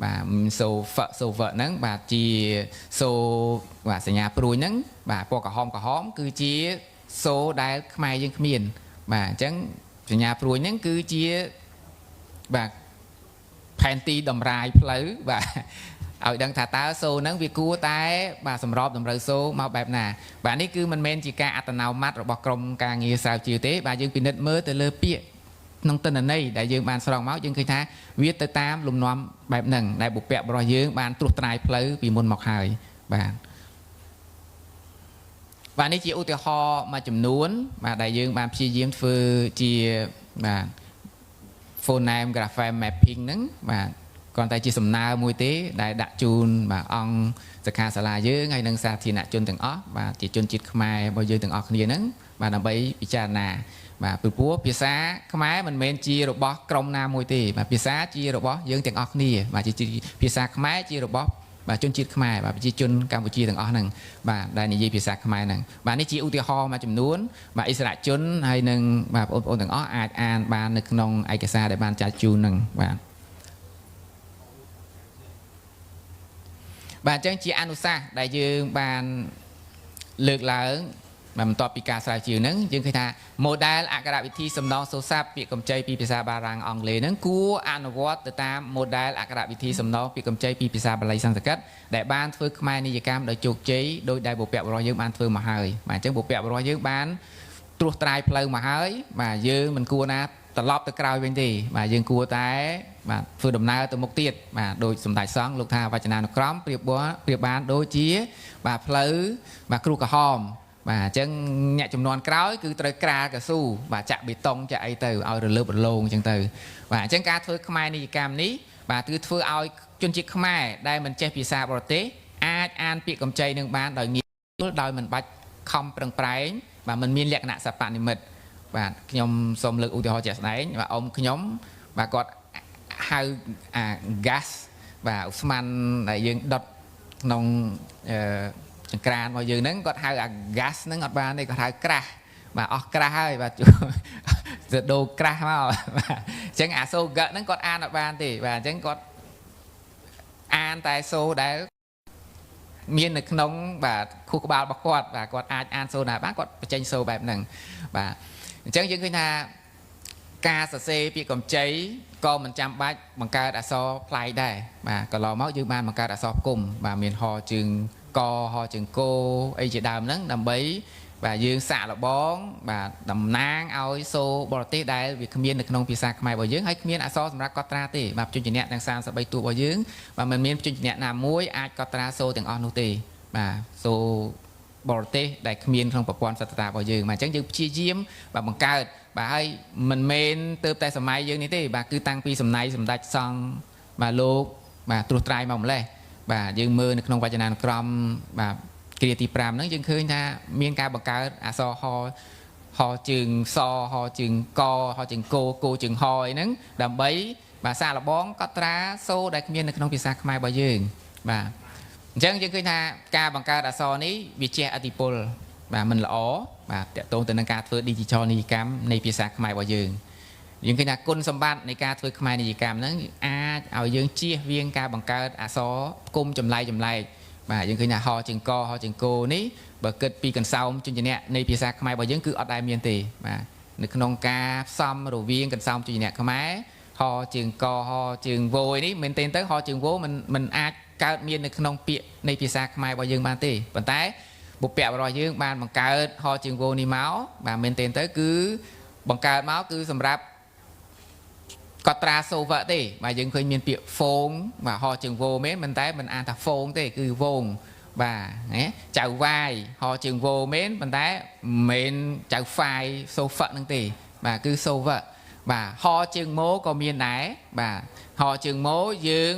បាទសូហ្វសូវហ្នឹងបាទជាសូបាទសញ្ញាព្រួយហ្នឹងបាទពណ៌ក្រហមគឺជាសូដែលខ្មែរយើងគ្មានបាទអញ្ចឹងសញ្ញាព្រួយហ្នឹងគឺជាបាទផែនទីតម្រាយផ្លូវបាទឲ្យដឹងថាតើសូហ្នឹងវាគួរតែបាទសម្របតម្រូវសូមកបែបណាបាទនេះគឺមិនមែនជាការអត្តនោម័តរបស់ក្រមការងារស្រាវជ្រាវទេបាទយើងពិនិត្យមើលទៅលើពាក្យក្នុងទិន្នន័យដែលយើងបានស្រង់មកយើងឃើញថាវាទៅតាមលំនាំបែបហ្នឹងដែលបុព្វបុរសយើងបានត្រួសត្រាយផ្លូវពីមុនមកហើយបាទនេះជាឧទាហរណ៍មួយចំនួនបាទដែលយើងបានព្យាយាមធ្វើជាបាទ phoneme grapheme mapping ហ្នឹងបាទគ្រាន់តែជាសំណើមួយទេដែលដាក់ជូនបាទអង្គសិក្ខាសាលាយើងហើយនិងសាធារណជនទាំងអស់បាទជាជនជាតិខ្មែររបស់យើងទាំងអស់គ្នាហ្នឹងបាទដើម្បីពិចារណា បាទពីព្រោះភាសាខ្មែរមិនមែនជារបស់ក្រុមណាមួយទេបាទភាសាជារបស់យើងទាំងអស់គ្នាបាទជាភាសាខ្មែរជារបស់បាទជនជាតិខ្មែរបាទប្រជាជនកម្ពុជាទាំងអស់ហ្នឹងបាទដែលនិយាយភាសាខ្មែរហ្នឹងបាទនេះជាឧទាហរណ៍មួយចំនួនបាទអិសរាជជនហើយនឹងបាទបងប្អូនទាំងអស់អាចអានបាននៅក្នុងឯកសារដែលបានចែកជូនហ្នឹងបាទបាទអញ្ចឹងជាអនុសាសន៍ដែលយើងបានលើកឡើងបាទបន្ទាប់ពីការស្រាវជ្រាវហ្នឹងយើងឃើញថា model អក្ខរវិធីសំណងសូរស័ព្ទពាក្យកម្ចីពីភាសាបារាំងអង់គ្លេសហ្នឹងគួរអនុវត្តទៅតាម model អក្ខរវិធីសំណងពាក្យកម្ចីពីភាសាបាលីសំស្ក្រឹតដែលបានធ្វើខ្មែរនិយកម្មដោយជោគជ័យដោយដែលបុព្វបុរសយើងបានធ្វើមកហើយបាទអញ្ចឹងបុព្វបុរសយើងបានត្រួសត្រាយផ្លូវមកហើយបាទយើងមិនគួរណាត្រឡប់ទៅក្រោយវិញទេបាទយើងគួរតែបាទធ្វើដំណើរទៅមុខទៀតបាទដោយសម្ដេចសង្ឃលោកថាវចនានុក្រមប្រៀបបានដូចជាបាទផ្លូវបាទគ្រូក្រហមបាទអញ្ចឹងអ្នកចំនួនក្រោយគឺត្រូវក្រាលកស៊ូបាទចាក់បេតុងចាក់អីទៅឲ្យរលើបរលោងអញ្ចឹងទៅបាទអញ្ចឹងការធ្វើខ្មែរនិយកម្មនេះបាទគឺធ្វើឲ្យជនជាតិខ្មែរដែលមិនចេះភាសាបរទេសអាចអានពាក្យកម្ចីនឹងបានដោយងាយស្រួលដោយមិនបាច់ខំប្រឹងប្រែងបាទมันមានលក្ខណៈសព្វនិមិត្តបាទខ្ញុំសូមលើកឧទាហរណ៍ជាក់ស្ដែងបាទអ៊ំខ្ញុំបាទគាត់ហៅអា gas បាទឧស្ម័នដែលយើងដុតក្នុងចង្ក្រានរបស់យើងហ្នឹងគាត់ហៅអា gas ហ្នឹងអត់បានទេគាត់ហៅក្រាស់បាទអស់ក្រាស់ហើយបាទទៅដូរក្រាស់មកបាទអញ្ចឹងអាសូហ្គហ្នឹងគាត់អានអត់បានទេបាទអញ្ចឹងគាត់អានតែសូដែលមាននៅក្នុងបាទខួរក្បាលរបស់គាត់បាទគាត់អាចអានសូណាបានគាត់បញ្ចេញសូបែបហ្នឹងបាទអញ្ចឹងយើងឃើញថាការសរសេរពាក្យកម្ចីក៏មិនចាំបាច់បង្កើតអក្សរប្លែកដែរបាទកន្លងមកយើងបានបង្កើតអក្សរផ្គុំបាទមានហជើងកហជើងគោអីជាដើមហ្នឹងដើម្បីបាទយើងសាកល្បងបាទតំណាងឲ្យសូរបរទេសដែលវាគ្មាននៅក្នុងភាសាខ្មែររបស់យើងហើយគ្មានអក្សរសម្រាប់កត់ត្រាទេបាទព្យញ្ជនៈទាំង33តួរបស់យើងបាទមិនមានព្យញ្ជនៈណាមួយអាចកត់ត្រាសូរទាំងអស់នោះទេបាទសូរបរទេសដែលគ្មានក្នុងប្រព័ន្ធសត្វតារបស់យើងបាទអញ្ចឹងយើងព្យាយាមបាទបង្កើតបាទហើយមិនមែនទៅតែសម័យយើងនេះទេបាទគឺតាំងពីសំណ័យសម្ដេចសង្ឃបាទលោកបាទត្រួសត្រាយមកម្លេះបាទយើងមើលនៅក្នុងវចនានុក្រមបាទគ្រាទី5ហ្នឹងយើងឃើញថាមានការបង្កើតអក្សរហជើងសហជើងកហជើងគោជើងហអីហ្នឹងដើម្បីបាទសាកល្បងកត់ត្រាសូរដែលគ្មាននៅក្នុងភាសាខ្មែររបស់យើងបាទអញ្ចឹងយើងឃើញថាការបង្កើតអក្សរនេះវាជះឥទ្ធិពលបាទមិនល្អបាទតកតងទៅនឹងការធ្វើ digital និយកម្មនៃភាសាខ្មែររបស់យើងឃើញថាគុណសម្បត្តិនៃការធ្វើខ្មែរនិយកម្មហ្នឹងអាចឲ្យយើងជៀសវាងការបង្កើតអក្សរផ្គុំចម្លែកបាទយើងឃើញថាហជើងកហជើងគោនេះបើគិតពីកន្សោមជញ្ជនៈនៃភាសាខ្មែររបស់យើងគឺអត់ដែលមានទេបាទនៅក្នុងការផ្សំរវាងកន្សោមជញ្ជនៈខ្មែរហជើងកហជើងវោនេះមែនទេទៅហជើងវោមិនអាចកើតមាននៅក្នុងពាក្យនៃភាសាខ្មែររបស់យើងបានទេប៉ុន្តែបុព្វបុរសយើងបានបង្កើតហជើងវោនេះមកបាទមែនទេទៅគឺបង្កើតមកគឺសម្រាប់កត់ត្រាសូវៈទេបាទយើងឃើញមានពាក្យហ្វូងបាទហជើងវោមែនប៉ុន្តែមិនអានថាហ្វូងទេគឺវងបាទណាចៅវាយហជើងវោមែនប៉ុន្តែមិនចៅហ្វាយសូហ្វៈហ្នឹងទេបាទគឺសូវៈបាទហជើងម៉ូក៏មានដែរបាទហជើងម៉ូយើង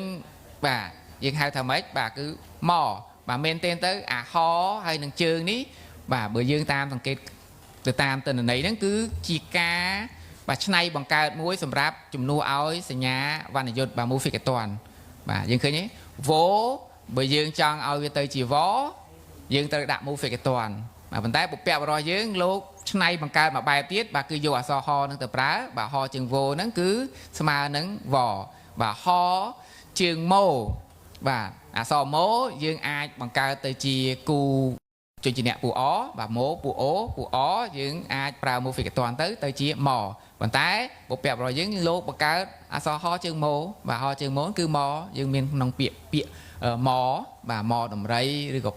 បាទយើងហៅថាម៉េចបាទគឺម៉បាទមែនទេទៅអាហហើយនឹងជើងនេះបាទបើយើងតាមសង្កេតទៅតាមទិន្នន័យហ្នឹងគឺជាការបាទឆ្នៃបង្កើតមួយសម្រាប់ជំនួសឲ្យសញ្ញាវណ្ណយុត្តបាទ modificator បាទយើងឃើញទេវោបើយើងចង់ឲ្យវាទៅជាវយើងត្រូវដាក់ modificator បាទប៉ុន្តែបុព្វបុរសយើងលោកឆ្នៃបង្កើតមួយបែបទៀតបាទគឺយកអក្សរហនឹងទៅប្រើបាទហជើងវោហ្នឹងគឺស្មើនឹងវបាទហជើងម៉ូបាទអក្សរម៉ូយើងអាចបង្កើតទៅជាគូជញ្ជនៈពូអបាទម៉ូពូអូពូអយើងអាចប្រើ modificator ទៅជាម៉ប៉ុន្តែបុព្វបុរសយើងលោកបង្កើតអក្សរហជើងម៉ូបាទហជើងម៉ូគឺម៉យើងមានក្នុងពាក្យម៉បាទម៉ដំរីឬក៏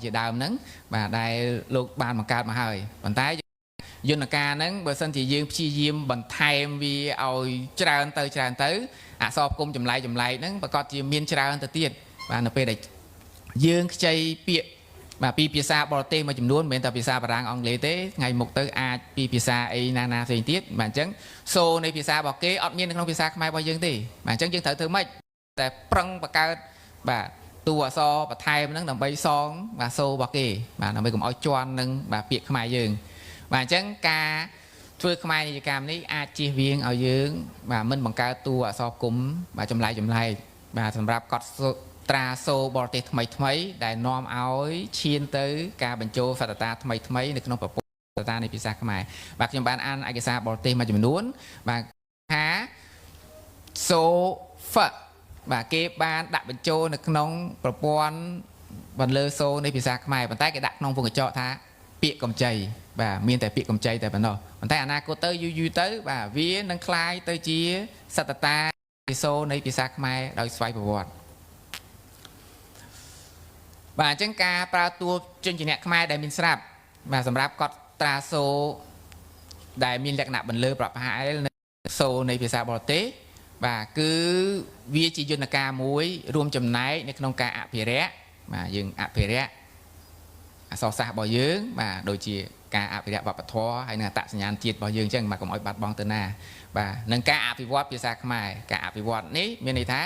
ជាដើមហ្នឹងបាទដែលលោកបានបង្កើតមកហើយប៉ុន្តែយន្តការហ្នឹងបើសិនជាយើងព្យាយាមបន្ថែមវាឲ្យច្រើនទៅអក្សរផ្គុំចម្លែកហ្នឹងប្រកាសជាមានច្រើនទៅទៀតបាទនៅពេលដែលយើងខ្ចីពាក្យបាទពីភាសាបរទេសមួយចំនួនមិនមែនតែភាសាបារាំងអង់គ្លេសទេថ្ងៃមុខទៅអាចពីភាសាអីណាផ្សេងទៀតបាទអញ្ចឹងសូនៃភាសារបស់គេអត់មាននៅក្នុងភាសាខ្មែររបស់យើងទេបាទអញ្ចឹងយើងត្រូវធ្វើម៉េចតែប្រឹងបង្កើតបាទតួអក្សរបន្ថែមហ្នឹងដើម្បីសងបាទសូរបស់គេបាទដើម្បីកុំឲ្យជន់នឹងបាទពាក្យខ្មែរយើងបាទអញ្ចឹងការ ធ្វើខ្មែរនិយកម្មនេះអាចជៀសវាងឲ្យយើងបាទមិនបង្កើតតួអក្សរគុំបាទចម្លែកបាទសម្រាប់កត់ត្រាសូបរទេសថ្មីដែលនាំឲ្យឈានទៅការបញ្ចូលសតតាថ្មីនៅក្នុងប្រព័ន្ធសតតានៃភាសាខ្មែរបាទខ្ញុំបានអានឯកសារបរទេសមួយចំនួនបាទថាសូហ្វបាទគេបានដាក់បញ្ចូលនៅក្នុងប្រព័ន្ធបន្លឺសូនៃភាសាខ្មែរប៉ុន្តែគេដាក់ក្នុងវងកញ្ចក់ថាពាក្យកម្ចីបាទមានតែពាក្យកម្ចីតែប៉ុណ្ណោះប៉ុន្តែអនាគតទៅយូរទៅបាទវានឹងคล้ายទៅជាសតតាសូនៃភាសាខ្មែរដោយស្វ័យប្រវត្តិបាទអញ្ចឹងការប្រើតួជញ្ជនៈខ្មែរដែលមានស្រាប់បាទសម្រាប់កត់ត្រាសូដែលមានលក្ខណៈបន្លឺប្រហាអែលនៅសូនៃភាសាបរទេសបាទគឺវាជាយន្តការមួយរួមចំណែកនៅក្នុងការអភិរក្សបាទយើងអភិរក្សអក្សរសាស្ត្ររបស់យើងបាទដូចជាការអភិរក្សវប្បធម៌ហើយនិងអត្តសញ្ញាណជាតិរបស់យើងអញ្ចឹងបាទកុំឲ្យបាត់បង់ទៅណាបាទនឹងការអភិវឌ្ឍភាសាខ្មែរការអភិវឌ្ឍនេះមានន័យថា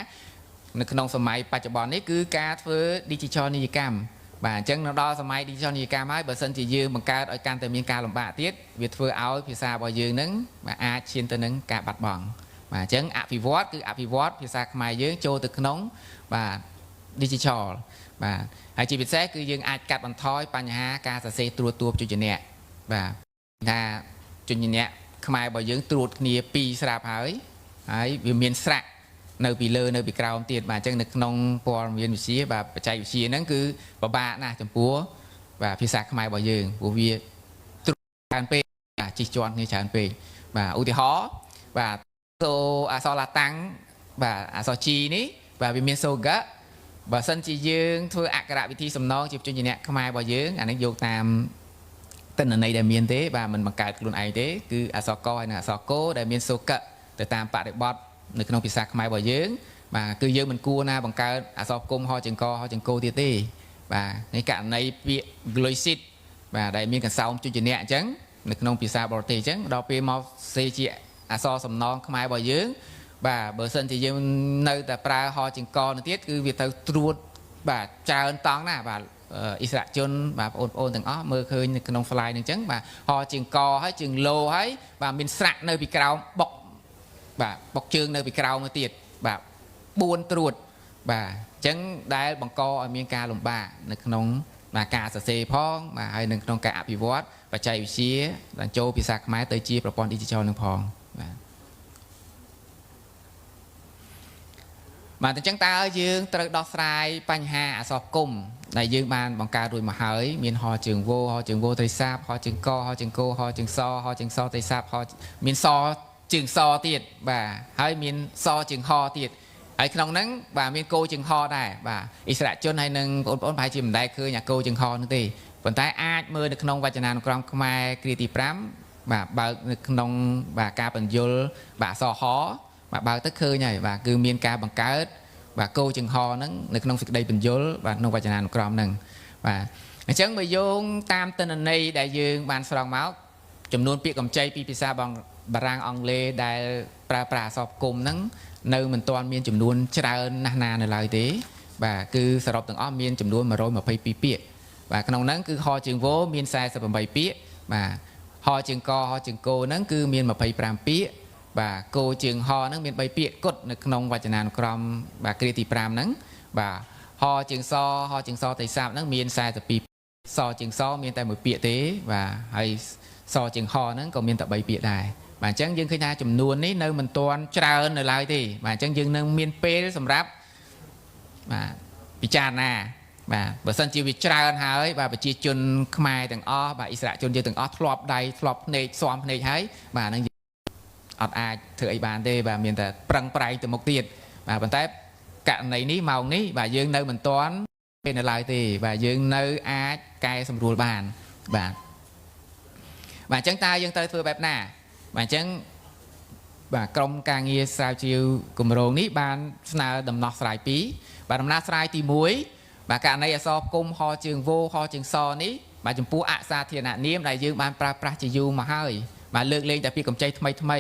នៅក្នុងសម័យបច្ចុប្បន្ននេះគឺការធ្វើ Digital នីយកម្មបាទអញ្ចឹងនៅដល់សម័យ Digital នីយកម្មហើយបើសិនជាយើងបង្កើតឲ្យកាន់តែមានការលំបាកទៀតវាធ្វើឲ្យភាសារបស់យើងនឹងបាទអាចឈានទៅនឹងការបាត់បង់បាទអញ្ចឹងអភិវឌ្ឍគឺអភិវឌ្ឍភាសាខ្មែរយើងចូលទៅក្នុងបាទ Digital បាទហើយជាពិសេសគឺយើងអាចកាត់បន្ថយបញ្ហាការសរសេរត្រួតតួជញ្ជនៈបាទថាជញ្ជនៈខ្មែររបស់យើងត្រួតគ្នា2ស្រាប់ហើយវាមានស្រៈនៅពីលើនៅពីក្រោមទៀតបាទអញ្ចឹងនៅក្នុងព័ត៌មានវិទ្យាបាទបច្ចេកវិទ្យាហ្នឹងគឺពិបាកណាស់ចំពោះបាទភាសាខ្មែររបស់យើងព្រោះវាត្រួតច្រើនពេកជិះជាន់គ្នាច្រើនពេកបាទឧទាហរណ៍បាទសូអក្សរឡាតាំងបាទអក្សរជីនេះបាទវាមានសូហ្គាបើសិនជាយើងធ្វើអក្ខរវិធីសំណងជាជញ្ជនៈខ្មែររបស់យើងអានេះយកតាមទិន្នន័យដែលមានទេបាទមិនបង្កើតខ្លួនឯងទេគឺអក្សរកហើយនិងអក្សរកដែលមានសូកៈទៅតាមបរិបទនៅក្នុងភាសាខ្មែររបស់យើងបាទគឺយើងមិនគួរណាបង្កើតអក្សរគុំហចង្កហចង្កូទៀតទេបាទในករណីពាក្យ glycid បាទដែលមានកសោមជញ្ជនៈអញ្ចឹងនៅក្នុងភាសាបរទេសអញ្ចឹងដល់ពេលមកសេជាអក្សរសំណងខ្មែររបស់យើងបាទបើសិនជាយើងនៅតែប្រើហចង្កទៅទៀតគឺវាទៅត្រួតបាទច្រើនតង់ណាបាទអិសរាជជនបាទបងប្អូនទាំងអស់មើលឃើញនៅក្នុង slide នឹងអញ្ចឹងបាទហចង្កហើយជើងលោហើយបាទមានស្រៈនៅពីក្រោមបុកបាទបុកជើងនៅពីក្រោមមកទៀតបាទ4ត្រួតបាទអញ្ចឹងដែលបង្កឲ្យមានការលំបាកនៅក្នុងការសរសេរផងបាទហើយនៅក្នុងការអភិវឌ្ឍបច្ចេកវិទ្យាបញ្ចូលភាសាខ្មែរទៅជាប្រព័ន្ធ Digital នឹងផងបាទអញ្ចឹងតើយើងត្រូវដោះស្រាយបញ្ហាអក្សរគុំដែលយើងបានបង្កើតរួចមកហើយមានហជើងវោហជើងវោត្រីសាបហជើងកហជើងគោហជើងសហជើងសត្រីសាបមានសជើងសទៀតបាទហើយមានសជើងហទៀតហើយក្នុងហ្នឹងបាទមានគោជើងហដែរបាទអិសរាជជនហើយនឹងបងប្អូនប្រហែលជាមិនដែលឃើញអាគោជើងហនោះទេប៉ុន្តែអាចមើលនៅក្នុងវចនានុក្រមខ្មែរគ្រាទី5បាទបើកនៅក្នុងបាទការបញ្យលបាទអក្សរហបាទបើកទៅឃើញហើយបាទគឺមានការបង្កើតបាទគោជើងហហ្នឹងនៅក្នុងសេចក្តីបញ្យលបាទក្នុងវចនានុក្រមហ្នឹងបាទអញ្ចឹងបើយោងតាមទិន្នន័យដែលយើងបានស្រង់មកចំនួនពាក្យកម្ចីពីភាសាបារាំងអង់គ្លេសដែលប្រើប្រាស់អក្សរគុំហ្នឹងនៅមិនទាន់មានចំនួនច្រើនណាស់ណានៅឡើយទេបាទគឺសរុបទាំងអស់មានចំនួន122ពាក្យបាទក្នុងហ្នឹងគឺហជើងវោមាន48ពាក្យបាទហជើងកហជើងគោហ្នឹងគឺមាន25ពាក្យបាទគោជើងហហ្នឹងមាន3ពាក្យគត់នៅក្នុងវចនានុក្រមបាទគ្រាទី5ហ្នឹងបាទហជើងសហជើងសត្រីសាបហ្នឹងមាន42សជើងសមានតែ1ពាក្យទេបាទហើយសជើងហហ្នឹងក៏មានតែ3ពាក្យដែរបាទអញ្ចឹងយើងឃើញថាចំនួននេះនៅមិនទាន់ច្រើននៅឡើយទេបាទអញ្ចឹងយើងនឹងមានពេលសម្រាប់បាទពិចារណាបាទបើសិនជាវាច្រើនហើយបាទប្រជាជនខ្មែរទាំងអស់បាទអិសរាជជនយើងទាំងអស់ធ្លាប់ដៃធ្លាប់ភ្នែកស៊ាំភ្នែកហើយបាទហ្នឹងអត់អាចធ្វើអីបានទេបាទមានតែប្រឹងប្រែងទៅមុខទៀតបាទប៉ុន្តែករណីនេះម៉ោងនេះបាទយើងនៅមិនទាន់ពេលនៅឡើយទេបាទយើងនៅអាចកែសម្រួលបានបាទអញ្ចឹងតើយើងត្រូវធ្វើបែបណាបាទអញ្ចឹងបាទក្រុមការងារស្រាវជ្រាវគម្រោងនេះបានស្នើដំណោះស្រាយ2បាទដំណោះស្រាយទី1បាទករណីអក្សរគុំហជើងវោហជើងសនេះបាទចំពោះអសាធារណនាមដែលយើងបានប្រើប្រាស់ជាយូរមកហើយបាទលើកលែងតែពាក្យកម្ចីថ្មី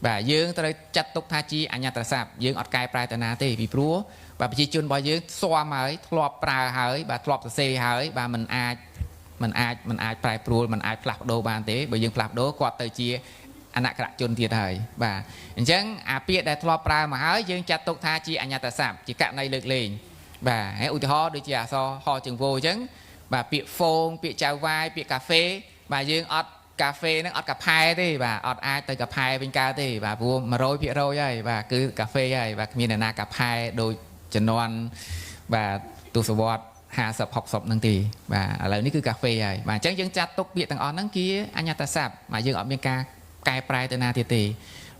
បាទយើងត្រូវចាត់ទុកថាជាអញ្ញត្រស័ព្ទយើងអត់កែប្រែតាណាទេពីព្រោះបាទប្រជាជនរបស់យើងស៊ាំហើយធ្លាប់ប្រើហើយបាទធ្លាប់សរសេរហើយបាទមិនអាចប្រែប្រួលមិនអាចផ្លាស់ប្ដូរបានទេបើយើងផ្លាស់ប្ដូរគាត់ទៅជា អនក្ខជនទៀតហើយបាទអញ្ចឹងអាពាក្យដែលធ្លាប់ប្រើមកហើយយើងចាត់ទុកថាជាអញ្ញត្តស័ព្ទជាករណីលើកលែងបាទហើយឧទាហរណ៍ដូចជាអក្សរហជើងវោអញ្ចឹងបាទពាក្យហ្វូងពាក្យចៅវាយពាក្យកាហ្វេបាទយើងអត់កាហ្វេហ្នឹងអត់កាផែទេបាទអត់អាចទៅកាផែវិញកើតទេបាទព្រោះ 100% ហើយបាទគឺកាហ្វេហើយបាទគ្មានអ្នកណាកាផែដូចជំនាន់បាទទស្សវត្ស50 60ហ្នឹងទេបាទឥឡូវនេះគឺកាហ្វេហើយបាទអញ្ចឹងយើងចាត់ទុកពាក្យទាំងអស់ហ្នឹងជាអញ្ញត្តស័ព្ទបាទយើងអត់មានការកែប្រែទៅណាទៀតទេ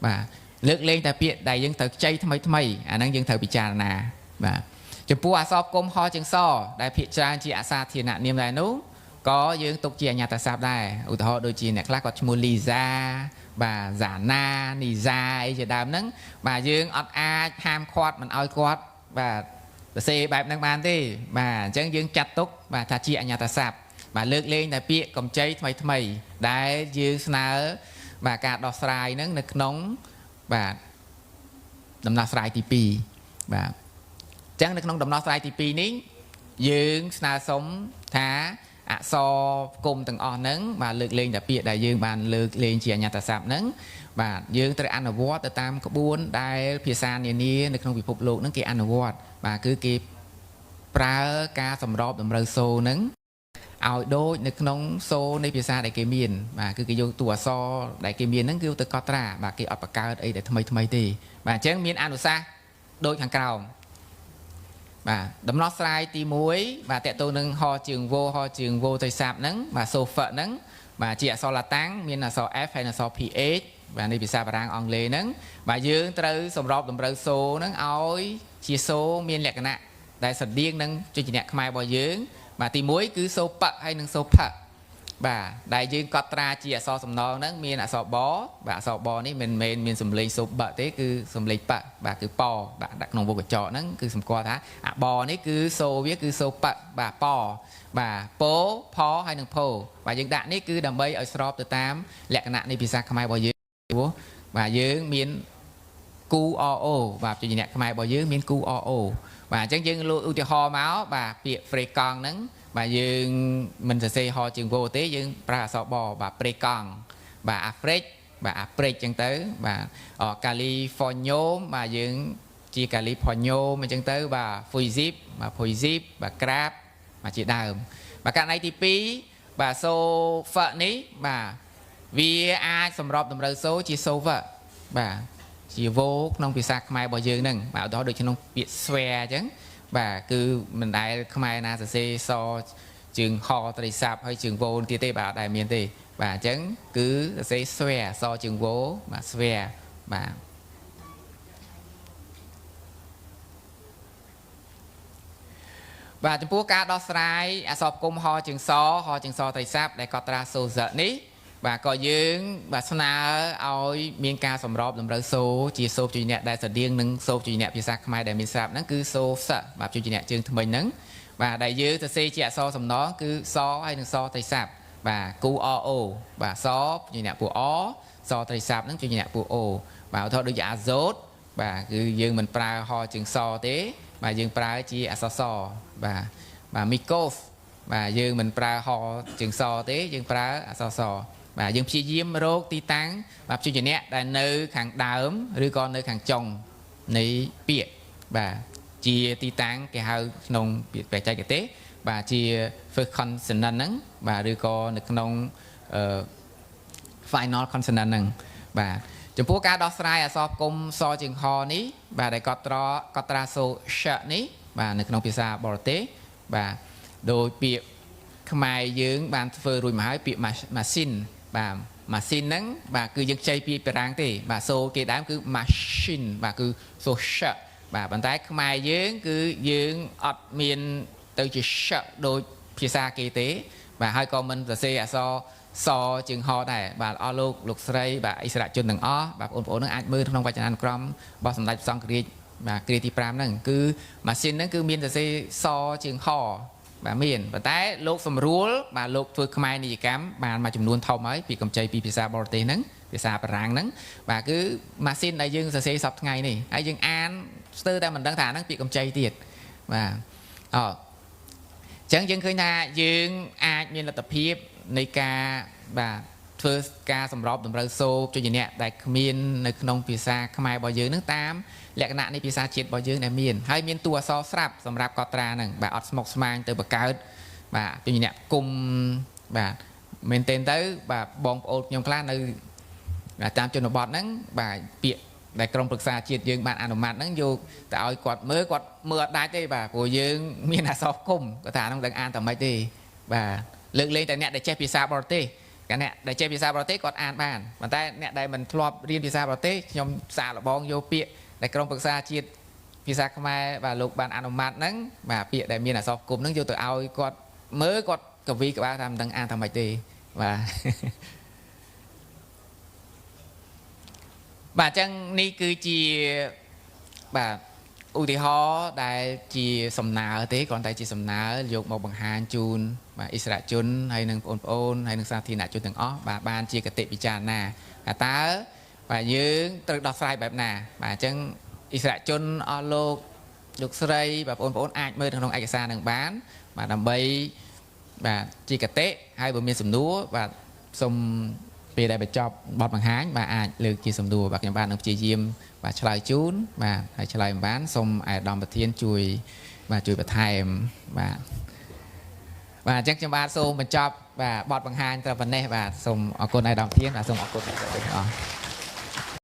បាទលើកលែងតែពាក្យដែលយើងត្រូវខ្ចីថ្មីអាហ្នឹងយើងត្រូវពិចារណាបាទចំពោះអក្សរគុំហជើងសដែលភាគច្រើនជាអសាធារណនាមដែរនោះក៏យើងទុកជាអញ្ញត្តស័ព្ទដែរឧទាហរណ៍ដូចជាអ្នកខ្លះគាត់ឈ្មោះលីហ្សាបាទហ្សាណានីហ្សាអីជាដើមហ្នឹងបាទយើងអត់អាចហាមឃាត់មិនឲ្យគាត់បាទសរសេរបែបហ្នឹងបានទេបាទអញ្ចឹងយើងចាត់ទុកបាទថាជាអញ្ញត្តស័ព្ទបាទលើកលែងតែពាក្យកម្ចីថ្មីដែលយើងស្នើបាទការដោះស្រាយហ្នឹងនៅក្នុងបាទដំណោះស្រាយទី2បាទអញ្ចឹងនៅក្នុងដំណោះស្រាយទី2នេះយើងស្នើសុំថាអក្សរគុំទាំងអស់ហ្នឹងបាទលើកលែងតែពាក្យដែលយើងបានលើកលែងជាអញ្ញត្តស័ព្ទហ្នឹងបាទយើងត្រូវអនុវត្តទៅតាមក្បួនដែលភាសានានានៅក្នុងពិភពលោកហ្នឹងគេអនុវត្តបាទគឺគេប្រើការសម្របតម្រូវសូរហ្នឹងឲ្យដូចនៅក្នុងសូរនៃភាសាដែលគេមានបាទគឺគេយកតួអក្សរដែលគេមានហ្នឹងគឺទៅកត់ត្រាបាទគេអត់បង្កើតអីដែលថ្មីទេបាទអញ្ចឹងមានអនុសាសន៍ដូចខាងក្រោមបាទដំណោះស្រាយទី1បាទតកតទៅនឹងហជើងវោត្រីសាបហ្នឹងបាទ sofa ហ្នឹងបាទជាអក្សរឡាតាំងមានអក្សរ F ហើយអក្សរ PH បាទនៃភាសាបារាំងអង់គ្លេសហ្នឹងបាទយើងត្រូវសម្របតម្រូវសូរហ្នឹងឲ្យជាសូរមានលក្ខណៈដែលស្រដៀងនឹងជញ្ជាក់ខ្មែររបស់យើងបាទទី1គឺសូប៉ហើយនិងសូផាបាទដែលយើងកត់ត្រាជាអក្សរសំណងហ្នឹងមានអក្សរបបាទអក្សរបនេះមិនមែនមានសំឡេងសូបទេគឺសំឡេងបបាទគឺពបាទដាក់ក្នុងវងកញ្ចក់ហ្នឹងគឺសម្គាល់ថាអាបនេះគឺសូវាគឺសូបបាទពបាទពោផហើយនិងផូបាទយើងដាក់នេះគឺដើម្បីឲ្យស្របទៅតាមលក្ខណៈនៃភាសាខ្មែររបស់យើងបាទយើងមានគូ RO បាទជញ្ជាក់ខ្មែររបស់យើងមានគូ RO បាទអញ្ចឹងយើងលើកឧទាហរណ៍មកបាទពាក្យ free កង់ហ្នឹងបាទយើងមិនសរសេរហជើងវោទេយើងប្រើអក្សរបបាទព្រេកង់បាទអាហ្វ្រិកបាទអាព្រេកអញ្ចឹងទៅបាទកាលីហ្វ័រញ៉ូមបាទយើងជាកាលីហ្វ័រញ៉ូមអញ្ចឹងទៅបាទហ្វុយស៊ីបបាទហ្វុយស៊ីបបាទក្រាបបាទជាដើមបាទករណីទី2បាទសូហ្វនេះបាទវាអាចសម្របតម្រូវសូជាសូហ្វបាទជាវោក្នុងភាសាខ្មែររបស់យើងហ្នឹងបាទឧទាហរណ៍ដូចក្នុងពាក្យស្វែអញ្ចឹងបាទគឺមិនដែលខ្មែរណាសរសេរសជើងហត្រីសាបហើយជើងវោទៀតទេបាទអត់ដែលមានទេបាទអញ្ចឹងគឺសរសេរស្វែសជើងវោបាទស្វែបាទបាទចំពោះការដោះស្រាយអក្សរគុំហជើងសត្រីសាបដែលកត់ត្រាសូសនេះបាទក៏យើងបាទស្នើឲ្យមានការសម្របតម្រូវសូជាសូជញ្ញៈដែលស្រដៀងនឹងសូជញ្ញៈភាសាខ្មែរដែលមានស្រាប់ហ្នឹងគឺសូសបាទជញ្ញៈជើងថ្មិញហ្នឹងបាទដែលយើងសរសេរជាអក្សរសំណងគឺសហើយនិងសត្រីសាបបាទគូ RO បាទសជញ្ញៈពួក អសត្រីសាបហ្នឹងជញ្ញៈពួក អូបាទឧទាហរណ៍ដូចជាអាសូតបាទគឺយើងមិនប្រើហជើងសទេបាទយើងប្រើជាអក្សរសបាទមីកូសបាទយើងមិនប្រើហជើងសទេយើងប្រើអក្សរសបាទយើងព្យាយាមរកទីតាំងបាទព្យញ្ជនៈដែលនៅខាងដើមឬក៏នៅខាងចុងនៃពាក្យបាទជាទីតាំងគេហៅក្នុងពាក្យបច្ចេកទេសបាទជា first consonant ហ្នឹងបាទឬក៏នៅក្នុងfinal consonant ហ្នឹងបាទចំពោះការដោះស្រាយអក្សរគុំសជើងហនេះបាទដែលកត់ត្រាសូshនេះបាទនៅក្នុងភាសាបរទេសបាទដោយពាក្យខ្មែរយើងបានធ្វើរួចមកហើយពាក្យ machine បាទម៉ាស៊ីនហ្នឹងបាទគឺយើងខ្ចីពីបារាំងទេបាទសូគេដើមគឺ machine បាទគឺសូshបាទប៉ុន្តែខ្មែរយើងគឺយើងអត់មានទៅជាshដូចភាសាគេទេបាទហើយក៏មិនសរសេរអក្សរសជើងហដែរបាទអស់លោកស្រីបាទអិសរាជជនទាំងអស់បាទបងប្អូននឹងអាចមើលក្នុងវចនានុក្រមរបស់សម្ដេចព្រះសង្ឃរាជបាទគ្រាទី5ហ្នឹងគឺម៉ាស៊ីនហ្នឹងគឺមានសរសេរសជើងហបាទមានប៉ុន្តែលោកសម្រួលបាទលោកធ្វើខ្មែរនិយកម្មបានមួយចំនួនធំហើយពីកម្ចីពីភាសាបរទេសហ្នឹងភាសាបារាំងហ្នឹងបាទគឺម៉ាស៊ីនដែលយើងសរសេរសពថ្ងៃនេះហើយយើងអានស្ទើរតែមិនដឹងថាហ្នឹងពាក្យកម្ចីទៀតបាទអញ្ចឹងយើងឃើញថាយើងអាចមានលទ្ធភាពនៃការបាទ ធ្វើការសម្របតម្រូវសូបជួយអ្នកដែលគ្មាននៅក្នុងភាសាខ្មែររបស់យើងនឹងតាមលក្ខណៈនៃភាសាជាតិរបស់យើងដែលមានហើយមានតួអក្សរស្រាប់សម្រាប់កត់ត្រាហ្នឹងបាទអត់ស្មុគស្មាញទៅបង្កើតបាទជួយអ្នកគុំបាទមែនទែនទៅបាទបងប្អូនខ្ញុំខ្លះនៅតាមជនបទហ្នឹងបាទពាក្យដែលក្រុមប្រឹក្សាជាតិយើងបានអនុម័តហ្នឹងយកទៅឲ្យគាត់មើលអត់ដាច់ទេបាទព្រោះយើងមានអក្សរគុំគាត់ថាហ្នឹងដឹងអានតែមិនទេបាទលើកលែងតែអ្នកដែលចេះភាសាបរទេសអ្នកដែលចេះភាសាបរទេសគាត់អានបានប៉ុន្តែអ្នកដែលមិនធ្លាប់រៀនភាសាបរទេសខ្ញុំសាកល្បងយកពាក្យដែលក្រុមប្រឹក្សាជាតិភាសាខ្មែរបាទលោកបានអនុម័តហ្នឹងបាទពាក្យដែលមានអក្សរគុំហ្នឹងយកទៅឲ្យគាត់មើលគាត់កវីក្បាលថាមិនដឹងអានថាម៉េចទេបាទបាទអញ្ចឹងនេះគឺជាបាទឧទាហរណ៍ដែលជាសំណើទេគ្រាន់តែជាសំណើយកមកបង្ហាញជូនបាទអិសរាជជនហើយនិងបងប្អូនហើយនិងសាធារណជនទាំងអស់បាទបានជាគតិពិចារណាថាតើបាទយើងត្រូវដោះស្រាយបែបណាបាទអញ្ចឹងអិសរាជជនអស់លោកស្រីបាទបងប្អូនអាចមើលក្នុងឯកសារនឹងបានបាទដើម្បីបាទជាគតិហើយបើមានសំណួរបាទសូមពេលដែលបញ្ចប់បទបង្ហាញបាទអាចលើកជាសំណួរបាទខ្ញុំបាទនឹងព្យាយាមបាទឆ្លើយជូនបាទហើយឆ្លើយមិនបានសូមអាយដាមប្រធានជួយបន្ថែមបាទអញ្ចឹងខ្ញុំបាទសូមបញ្ចប់បាទបទបង្ហាញត្រឹមប៉ុណ្ណេះបាទសូមអរគុណអាយដាមប្រធានបាទសូមអរគុណអ្នកទាំងអស់